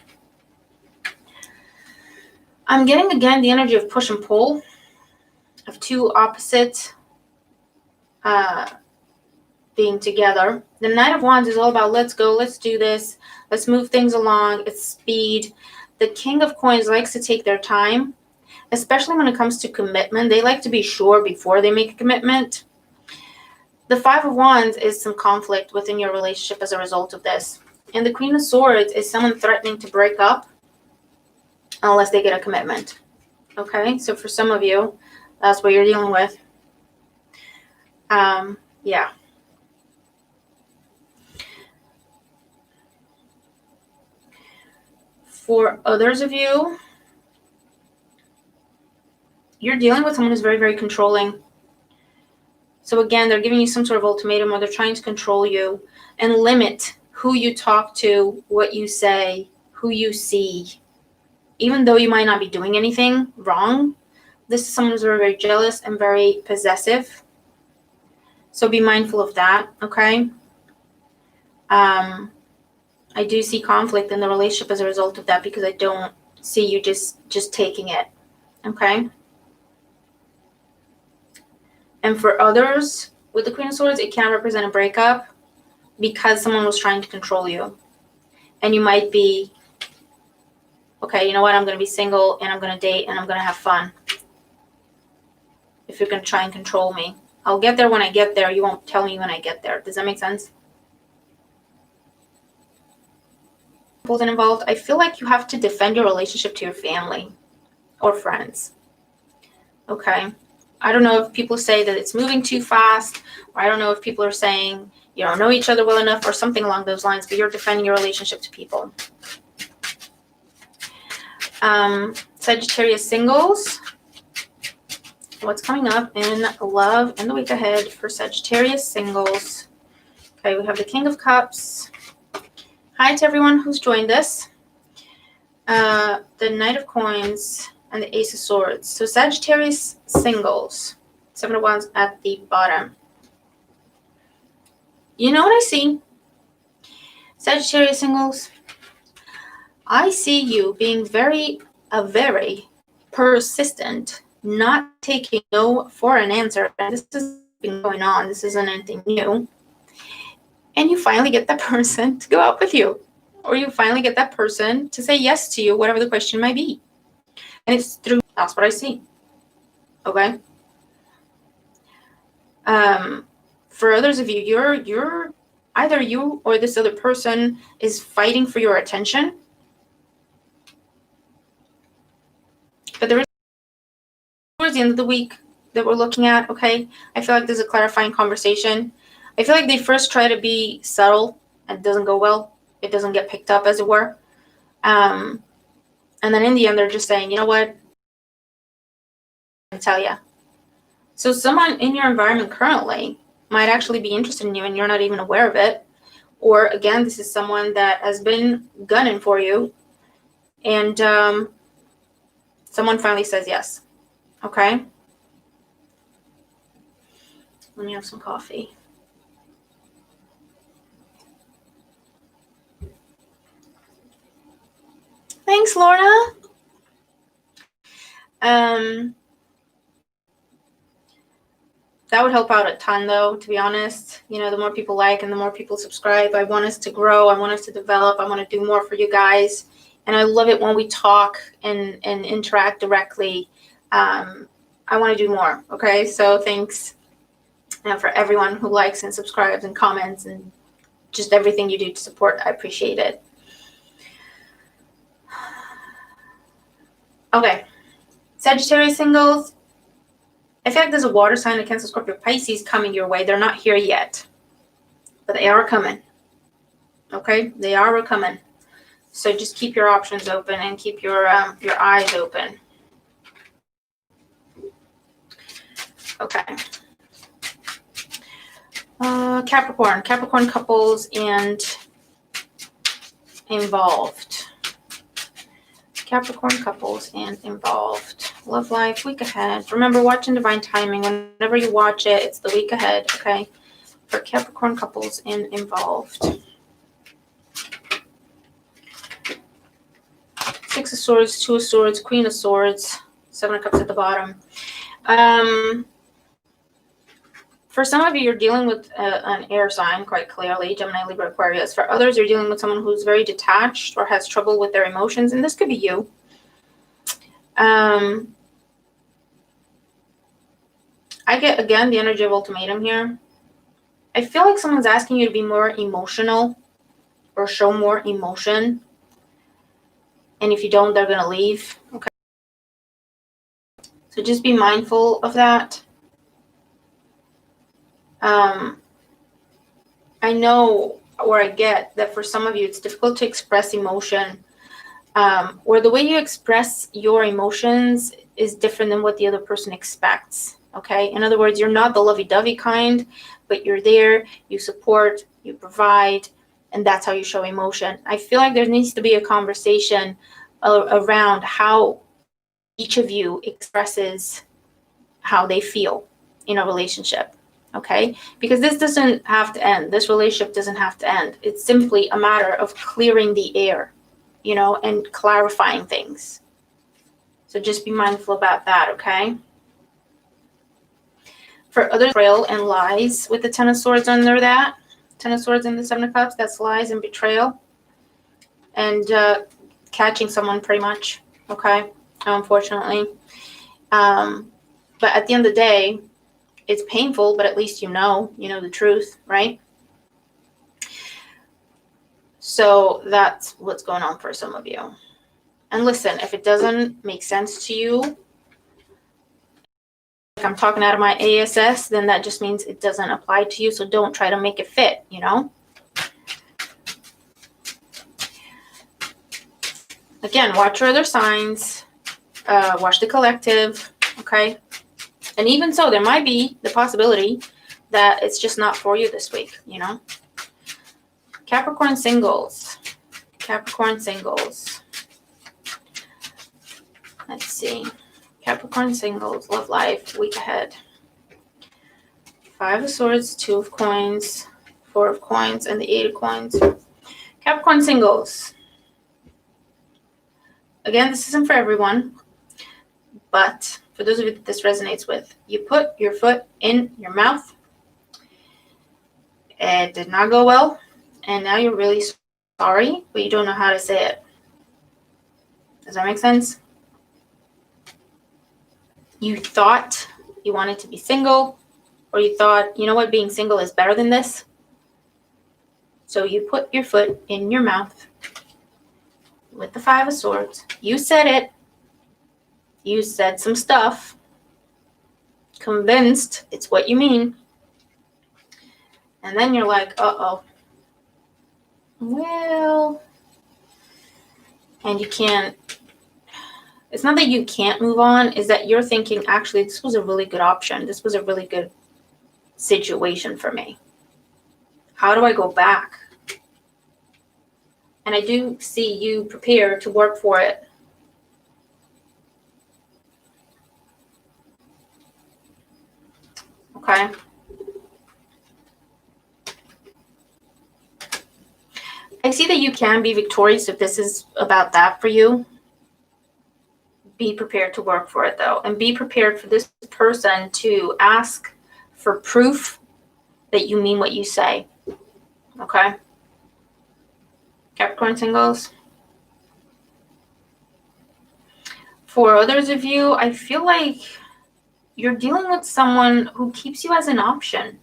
I'm getting again the energy of push and pull, of two opposites being together. The Knight of Wands is all about let's go, let's do this, let's move things along, it's speed. The King of Coins likes to take their time, especially when it comes to commitment. They like to be sure before they make a commitment. The 5 of Wands is some conflict within your relationship as a result of this. And the Queen of Swords is someone threatening to break up unless they get a commitment. Okay, so for some of you, that's what you're dealing with. Yeah. For others of you, you're dealing with someone who's very, very controlling. So again, they're giving you some sort of ultimatum, or they're trying to control you and limit who you talk to, what you say, who you see. Even though you might not be doing anything wrong, this is someone who's very, very jealous and very possessive. So be mindful of that, okay? I do see conflict in the relationship as a result of that, because I don't see you just taking it, okay? And for others, with the Queen of Swords, it can represent a breakup because someone was trying to control you. And you might be, okay, you know what, I'm going to be single and I'm going to date and I'm going to have fun. If you're going to try and control me, I'll get there when I get there. You won't tell me when I get there. Does that make sense? Involved, I feel like you have to defend your relationship to your family or friends. Okay. I don't know if people say that it's moving too fast, or I don't know if people are saying you don't know each other well enough or something along those lines, but you're defending your relationship to people. Sagittarius singles. What's coming up in love in the week ahead for Sagittarius singles? Okay, we have the King of Cups. Hi to everyone who's joined us. The Knight of Coins and the Ace of Swords. So Sagittarius singles. 7 of Wands at the bottom. You know what I see? Sagittarius singles. I see you being very persistent, not taking no for an answer. And this has been going on. This isn't anything new. And you finally get that person to go out with you. or you finally get that person to say yes to you, whatever the question might be. And it's through, that's what I see. Okay. For others of you, you're either you or this other person is fighting for your attention. But there is towards the end of the week that we're looking at, okay, I feel like there's a clarifying conversation. I feel like they first try to be subtle and it doesn't go well. It doesn't get picked up, as it were. And then in the end, they're just saying, you know what? I tell you. So someone in your environment currently might actually be interested in you and you're not even aware of it. Or again, this is someone that has been gunning for you and someone finally says yes. Okay? Let me have some coffee. Thanks, Lorna. That would help out a ton, though, to be honest. You know, the more people like and the more people subscribe. I want us to grow. I want us to develop. I want to do more for you guys. And I love it when we talk and interact directly. I want to do more. Okay, so thanks for everyone who likes and subscribes and comments and just everything you do to support. I appreciate it. Okay, Sagittarius singles. I feel like there's a water sign, a Cancer, Scorpio, Pisces coming your way. They're not here yet, but they are coming. Okay, they are coming. So just keep your options open and keep your eyes open. Okay. Capricorn couples and involved. Capricorn couples and involved. Love life, week ahead. Remember, watching divine timing. Whenever you watch it, it's the week ahead, okay? For Capricorn couples and involved. Six of Swords, Two of Swords, Queen of Swords, Seven of Cups at the bottom. For some of you, you're dealing with an air sign, quite clearly, Gemini, Libra, Aquarius. For others, you're dealing with someone who's very detached or has trouble with their emotions, and this could be you. I get, again, the energy of ultimatum here. I feel like someone's asking you to be more emotional or show more emotion. And if you don't, they're going to leave. Okay. So just be mindful of that. I know, or I get that for some of you, it's difficult to express emotion. Or the way you express your emotions is different than what the other person expects. Okay. In other words, you're not the lovey-dovey kind, but you're there, you support, you provide, and that's how you show emotion. I feel like there needs to be a conversation around how each of you expresses how they feel in a relationship. Okay. Because this doesn't have to end. This relationship doesn't have to end. It's simply a matter of clearing the air, you know, and clarifying things. So just be mindful about that, okay? For others, betrayal and lies with the Ten of Swords under that. Ten of Swords and the Seven of Cups, that's lies and betrayal. And catching someone pretty much, okay? Unfortunately. But at the end of the day, it's painful, but at least you know the truth, right? So that's what's going on for some of you. And listen, if it doesn't make sense to you, if I'm talking out of my ASS, then that just means it doesn't apply to you. So don't try to make it fit, you know? Again, watch your other signs. Watch the collective, okay? And even so, there might be the possibility that it's just not for you this week, you know? Capricorn singles. Capricorn singles. Let's see. Capricorn singles, love life, week ahead. Five of Swords, Two of Coins, Four of Coins, and the Eight of Coins. Capricorn singles. Again, this isn't for everyone, but for those of you that this resonates with, you put your foot in your mouth. It did not go well, and now you're really sorry, but you don't know how to say it. Does that make sense? You thought you wanted to be single, or you thought, you know what, being single is better than this. So you put your foot in your mouth with the Five of Swords. You said it. You said some stuff. Convinced it's what you mean. And then you're like, uh-oh. Well, and you can't. It's not that you can't move on. Is that you're thinking, actually, this was a really good option. This was a really good situation for me. How do I go back? And I do see you prepared to work for it. Okay. I see that you can be victorious if this is about that for you. Be prepared to work for it, though. And be prepared for this person to ask for proof that you mean what you say. Okay? Capricorn singles. For others of you, I feel like you're dealing with someone who keeps you as an option.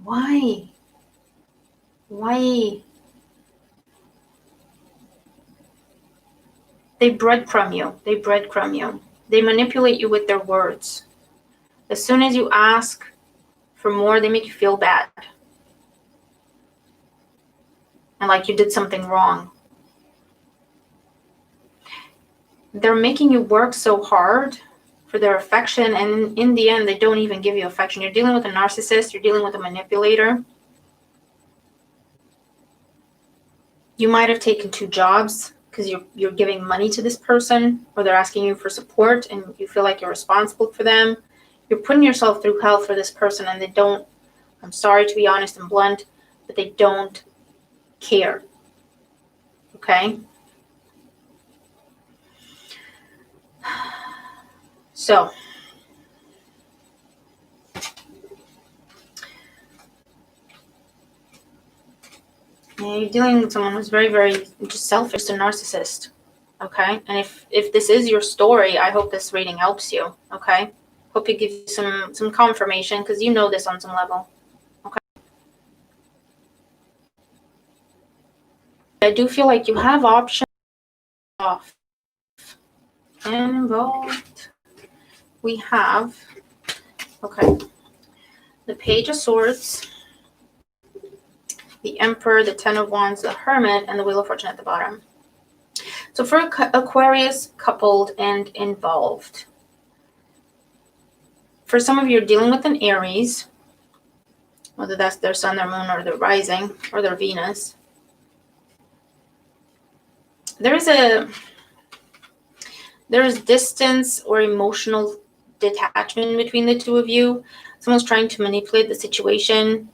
Why? Why? They breadcrumb you. They breadcrumb you. They manipulate you with their words. As soon as you ask for more, they make you feel bad. And like you did something wrong. They're making you work so hard for their affection, and in the end, they don't even give you affection. You're dealing with a narcissist. You're dealing with a manipulator. You might have taken 2 jobs because you're giving money to this person, or they're asking you for support and you feel like you're responsible for them. You're putting yourself through hell for this person, and they don't, I'm sorry to be honest and blunt, but they don't care. Okay? So, yeah, you're dealing with someone who's very, very just selfish, a narcissist. Okay? And if this is your story, I hope this reading helps you. Okay? Hope it gives you some confirmation, because you know this on some level. Okay? I do feel like you have options off and involved. We have, okay, the Page of Swords, the Emperor, the Ten of Wands, the Hermit, and the Wheel of Fortune at the bottom. So for Aquarius, coupled and involved. For some of you, you're dealing with an Aries, whether that's their sun, their moon, or their rising, or their Venus. There is distance or emotional detachment between the two of you. Someone's trying to manipulate the situation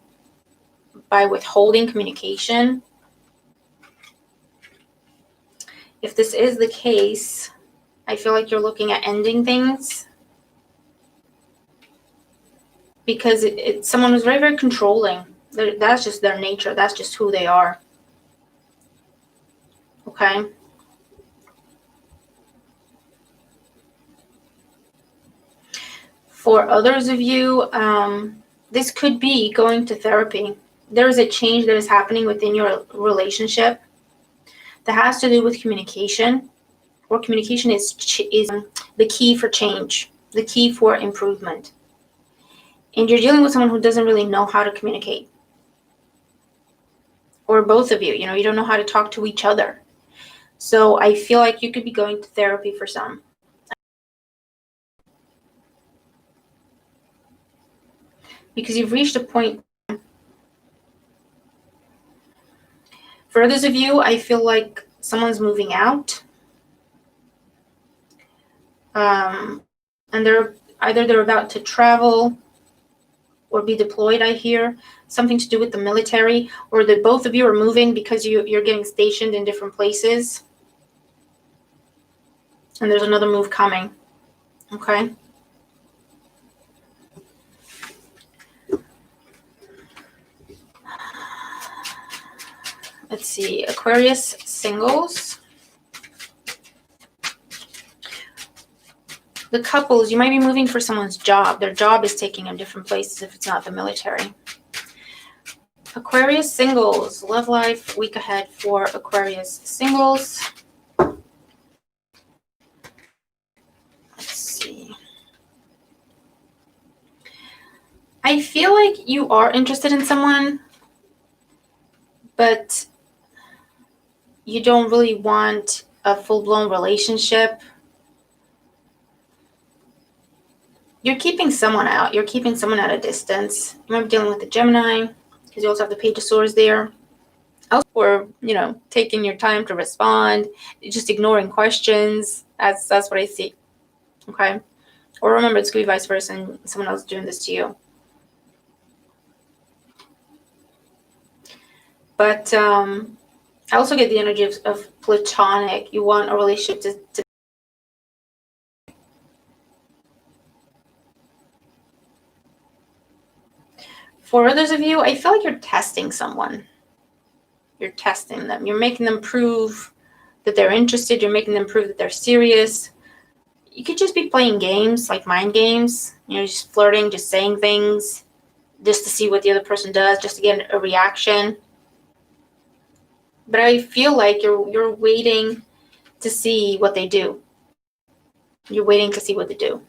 by withholding communication. If this is the case, I feel like you're looking at ending things, because it's someone who's very, very controlling. That's just their nature. That's just who they are. Okay? For others of you, this could be going to therapy. There is a change that is happening within your relationship that has to do with communication, or communication is the key for change, the key for improvement. And you're dealing with someone who doesn't really know how to communicate. Or both of you, you don't know how to talk to each other. So I feel like you could be going to therapy for some. Because you've reached a point. For others of you, I feel like someone's moving out. And they're about to travel or be deployed, I hear. Something to do with the military, or that both of you are moving because you're getting stationed in different places. And there's another move coming. Okay? Let's see, Aquarius singles. The couples, you might be moving for someone's job. Their job is taking them different places if it's not the military. Aquarius singles, love life, week ahead for Aquarius singles. Let's see. I feel like you are interested in someone, but you don't really want a full-blown relationship. You're keeping someone out. You're keeping someone at a distance. You might be dealing with the Gemini, because you also have the Page of Swords there. Or, taking your time to respond, just ignoring questions. That's what I see. Okay? Or remember, it's could be vice versa and someone else doing this to you. But I also get the energy of platonic. You want a relationship to For others of you, I feel like you're testing someone. You're testing them. You're making them prove that they're interested. You're making them prove that they're serious. You could just be playing games, like mind games. Just flirting, just saying things, just to see what the other person does, just to get a reaction. But I feel like you're waiting to see what they do. You're waiting to see what they do.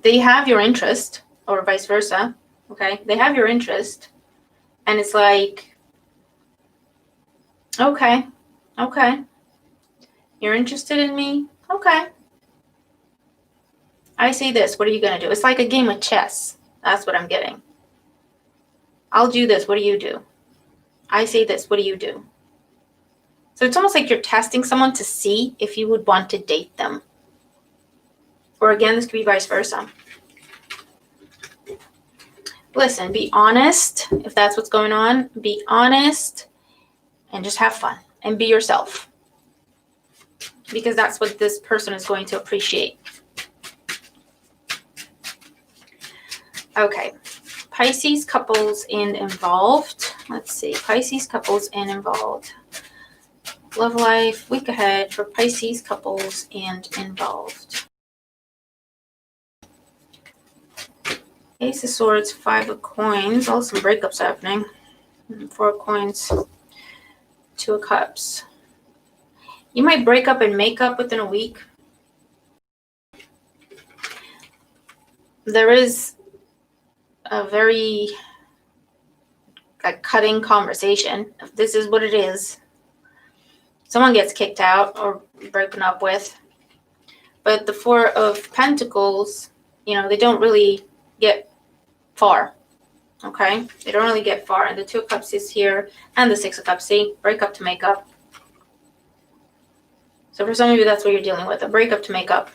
They have your interest, or vice versa. Okay? They have your interest. And it's like, okay. You're interested in me? Okay. I say this. What are you going to do? It's like a game of chess. That's what I'm getting. I'll do this. What do you do? I say this. What do you do? So it's almost like you're testing someone to see if you would want to date them. Or again, this could be vice versa. Listen, be honest. If that's what's going on, be honest and just have fun and be yourself. Because that's what this person is going to appreciate. Okay. Pisces couples and involved. Let's see. Pisces couples and involved. Love life, week ahead for Pisces couples and involved. Ace of Swords, 5 of Coins. All some breakups happening. 4 of Coins, 2 of Cups. You might break up and make up within a week. There is a very cutting conversation. If this is what it is, someone gets kicked out or broken up with. But the 4 of Pentacles, they don't really get far. Okay? They don't really get far. And the 2 of Cups is here. And the 6 of Cups. See? Break up to make up. So for some of you, that's what you're dealing with. A breakup to make up.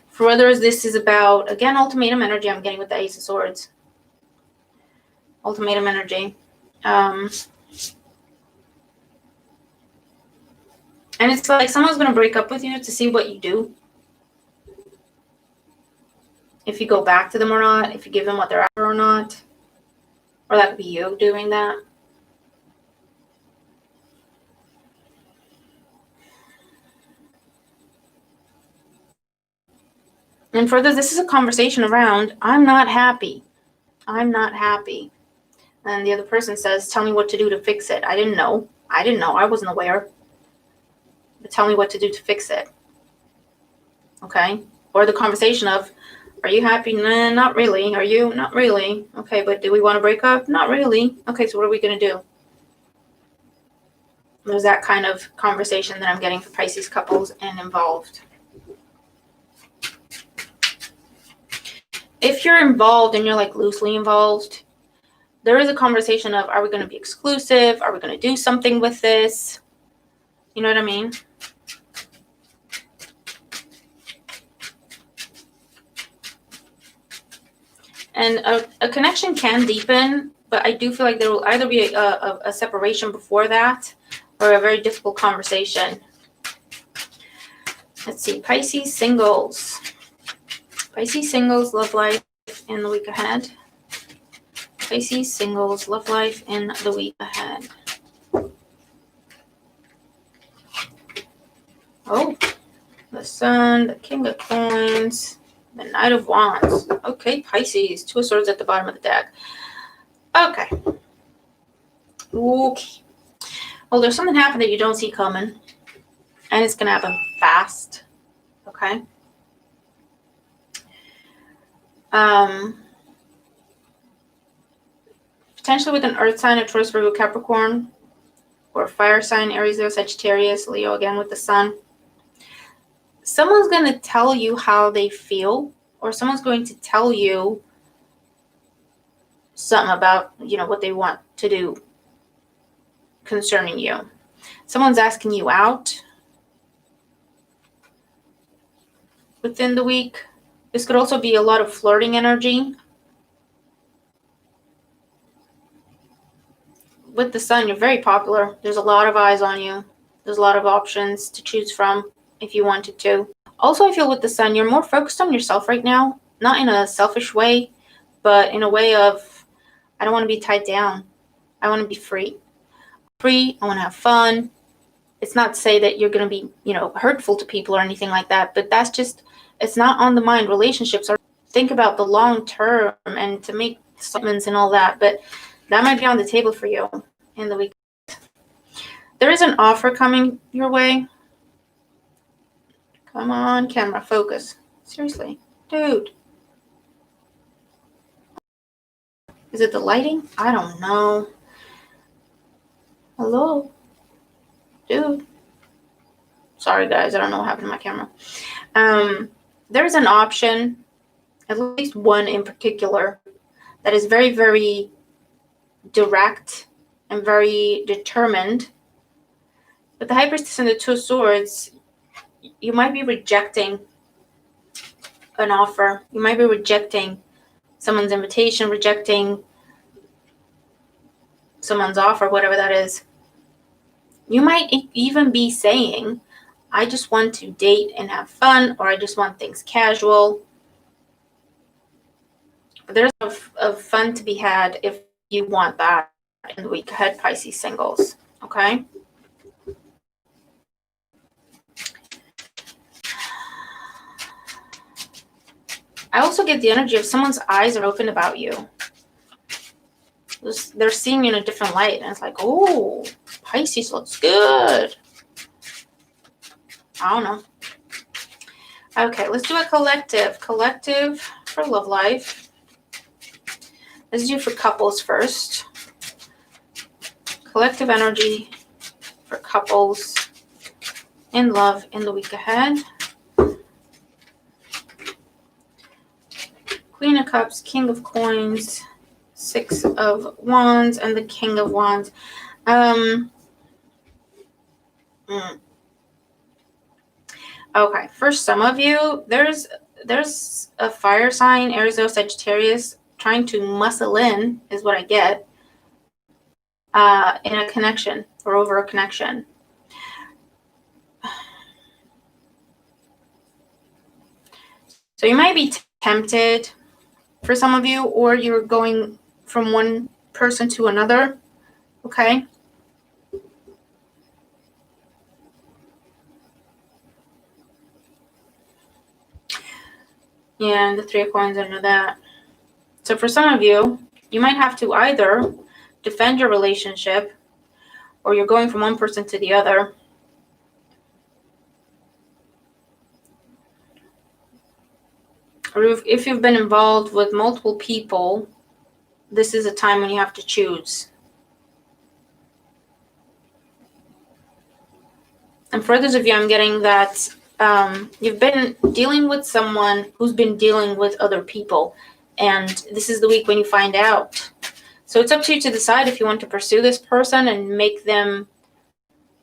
For others, this is about, again, ultimatum energy. I'm getting with the Ace of Swords. Ultimatum energy. And it's like someone's going to break up with you to see what you do. If you go back to them or not. If you give them what they're after or not. Or that could be you doing that. And further, this is a conversation around, I'm not happy. I'm not happy. And the other person says, tell me what to do to fix it. I didn't know. I wasn't aware. But tell me what to do to fix it. Okay? Or the conversation of, are you happy? Nah, not really. Are you? Not really. Okay, but do we want to break up? Not really. Okay, so what are we going to do? There's that kind of conversation that I'm getting for Pisces couples and involved. If you're involved and you're loosely involved, there is a conversation of, are we going to be exclusive? Are we going to do something with this? You know what I mean? And a connection can deepen, but I do feel like there will either be a separation before that or a very difficult conversation. Let's see. Pisces singles. Pisces singles, love life in the week ahead. Pisces singles, love life in the week ahead. Oh, the Sun, the King of Coins, the Knight of Wands. Okay, Pisces, 2 of Swords at the bottom of the deck. Okay. Okay. Well, there's something happening that you don't see coming, and it's going to happen fast. Okay. Potentially with an earth sign, a Taurus, Virgo, Capricorn, or a fire sign, Aries, Leo, Sagittarius, Leo again with the Sun. Someone's going to tell you how they feel, or someone's going to tell you something about, what they want to do concerning you. Someone's asking you out within the week. This could also be a lot of flirting energy. With the Sun, you're very popular. There's a lot of eyes on you. There's a lot of options to choose from if you wanted to. Also, I feel with the Sun, you're more focused on yourself right now. Not in a selfish way, but in a way of, I don't want to be tied down. I want to be free. I want to have fun. It's not to say that you're going to be, hurtful to people or anything like that, but that's just, it's not on the mind. Relationships are, think about the long term and to make statements and all that, but that might be on the table for you in the week. There is an offer coming your way. Come on, camera, focus. Seriously, dude. Is it the lighting? I don't know. Hello? Dude. Sorry, guys. I don't know what happened to my camera. There's an option, at least one in particular, that is very, very direct and very determined. But the High Priestess and the 2 of Swords, you might be rejecting an offer. You might be rejecting someone's invitation, rejecting someone's offer, whatever that is. You might even be saying, I just want to date and have fun, or I just want things casual. There's of fun to be had if you want that in the week ahead, Pisces singles. Okay? I also get the energy of someone's eyes are open about you. They're seeing you in a different light. And it's like, oh, Pisces looks good. I don't know. Okay, let's do a collective. Collective for love life. Let's do for couples first. Collective energy for couples in love in the week ahead. Queen of Cups, King of Coins, 6 of Wands, and the King of Wands. Okay, for some of you, there's a fire sign, Aries, Leo, Sagittarius, trying to muscle in, is what I get, in a connection or over a connection. So you might be tempted for some of you, or you're going from one person to another, okay? Yeah, and the 3 of Coins under that. So for some of you, you might have to either defend your relationship, or you're going from one person to the other. Or if you've been involved with multiple people, this is a time when you have to choose. And for others of you, I'm getting that you've been dealing with someone who's been dealing with other people. And this is the week when you find out. So it's up to you to decide if you want to pursue this person and make them,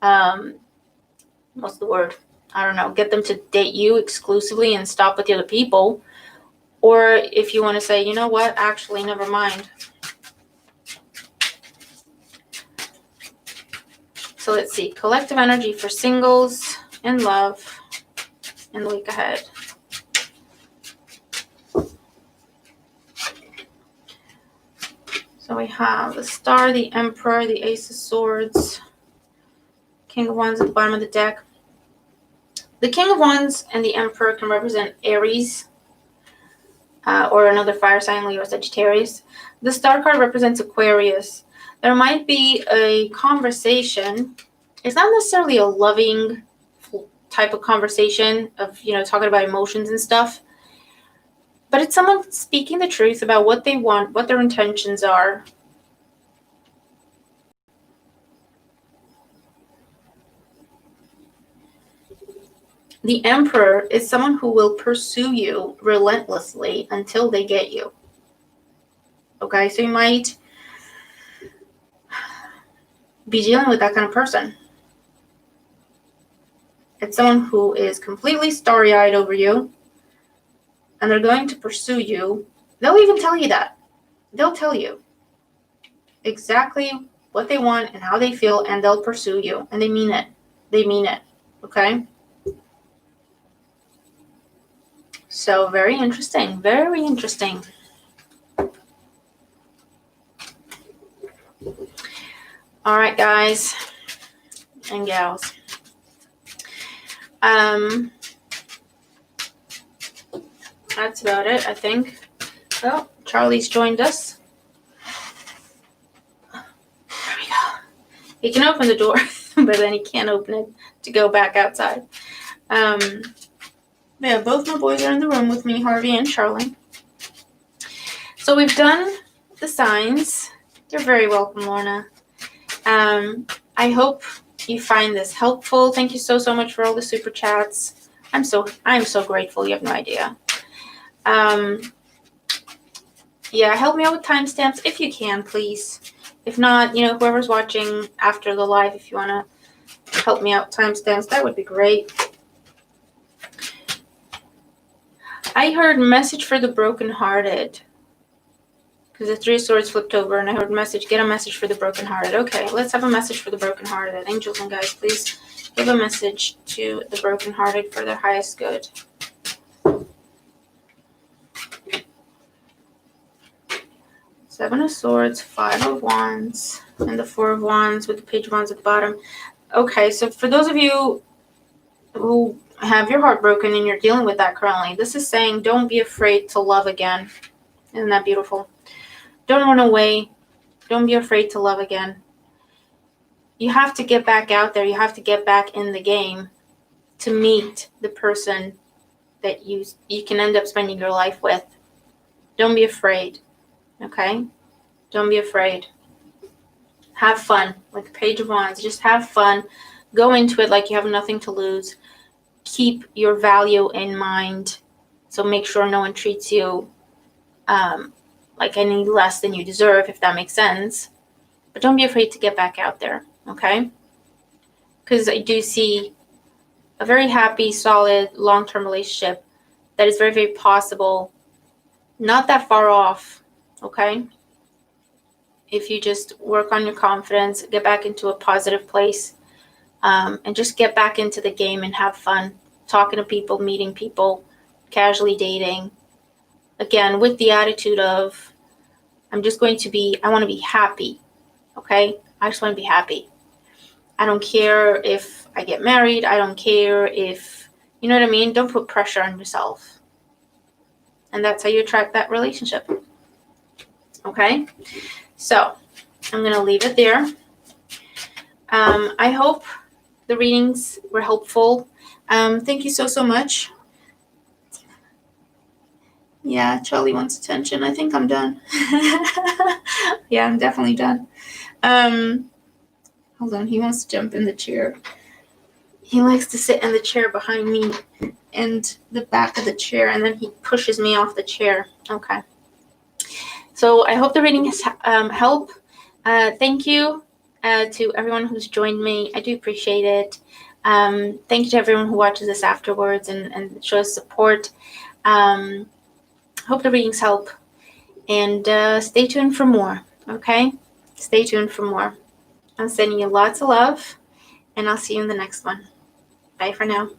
what's the word? I don't know, get them to date you exclusively and stop with the other people. Or if you want to say, you know what, actually, never mind. So let's see. Collective energy for singles in love in the week ahead. So we have the Star, the Emperor, the Ace of Swords, King of Wands at the bottom of the deck. The King of Wands and the Emperor can represent Aries or another fire sign, Leo or Sagittarius. The Star card represents Aquarius. There might be a conversation. It's not necessarily a loving type of conversation of, talking about emotions and stuff. But it's someone speaking the truth about what they want, what their intentions are. The Emperor is someone who will pursue you relentlessly until they get you. Okay, so you might be dealing with that kind of person. It's someone who is completely starry-eyed over you, and they're going to pursue you. They'll even tell you that. They'll tell you exactly what they want and how they feel, and they'll pursue you. And they mean it. They mean it. Okay? So, very interesting. Very interesting. All right, guys and gals. That's about it, I think. Well, Charlie's joined us. There we go. He can open the door, but then he can't open it to go back outside. Yeah, both my boys are in the room with me, Harvey and Charlie. So we've done the signs. You're very welcome, Lorna. I hope you find this helpful. Thank you so much for all the super chats. I'm so grateful. You have no idea. Yeah, help me out with timestamps if you can, please. If not, whoever's watching after the live, if you want to help me out with timestamps, that would be great. I heard message for the brokenhearted. Because the Three of Swords flipped over and I heard message, get a message for the brokenhearted. Okay, let's have a message for the brokenhearted. Angels and guys, please give a message to the brokenhearted for their highest good. Seven of Swords, Five of Wands, and the Four of Wands with the Page of Wands at the bottom. Okay, so for those of you who have your heart broken and you're dealing with that currently, this is saying don't be afraid to love again. Isn't that beautiful? Don't run away. Don't be afraid to love again. You have to get back out there. You have to get back in the game to meet the person that you can end up spending your life with. Don't be afraid. Okay? Don't be afraid. Have fun. Like the Page of Wands. Just have fun. Go into it like you have nothing to lose. Keep your value in mind. So make sure no one treats you like any less than you deserve, if that makes sense. But don't be afraid to get back out there, okay? Because I do see a very happy, solid, long-term relationship that is very, very possible, not that far off, okay? If you just work on your confidence, get back into a positive place, and just get back into the game and have fun, talking to people, meeting people, casually dating. Again, with the attitude of, I want to be happy, okay? I just want to be happy. I don't care if I get married. I don't care if, you know what I mean? Don't put pressure on yourself. And that's how you attract that relationship, okay? So, I'm going to leave it there. I hope the readings were helpful. Thank you so much. Yeah, Charlie wants attention. I think I'm done. Yeah, I'm definitely done. Hold on. He wants to jump in the chair. He likes to sit in the chair behind me and the back of the chair, and then he pushes me off the chair. Okay. So I hope the reading has helped. Thank you to everyone who's joined me. I do appreciate it. Thank you to everyone who watches this afterwards and shows support. Hope the readings help. And stay tuned for more, okay? Stay tuned for more. I'm sending you lots of love, and I'll see you in the next one. Bye for now.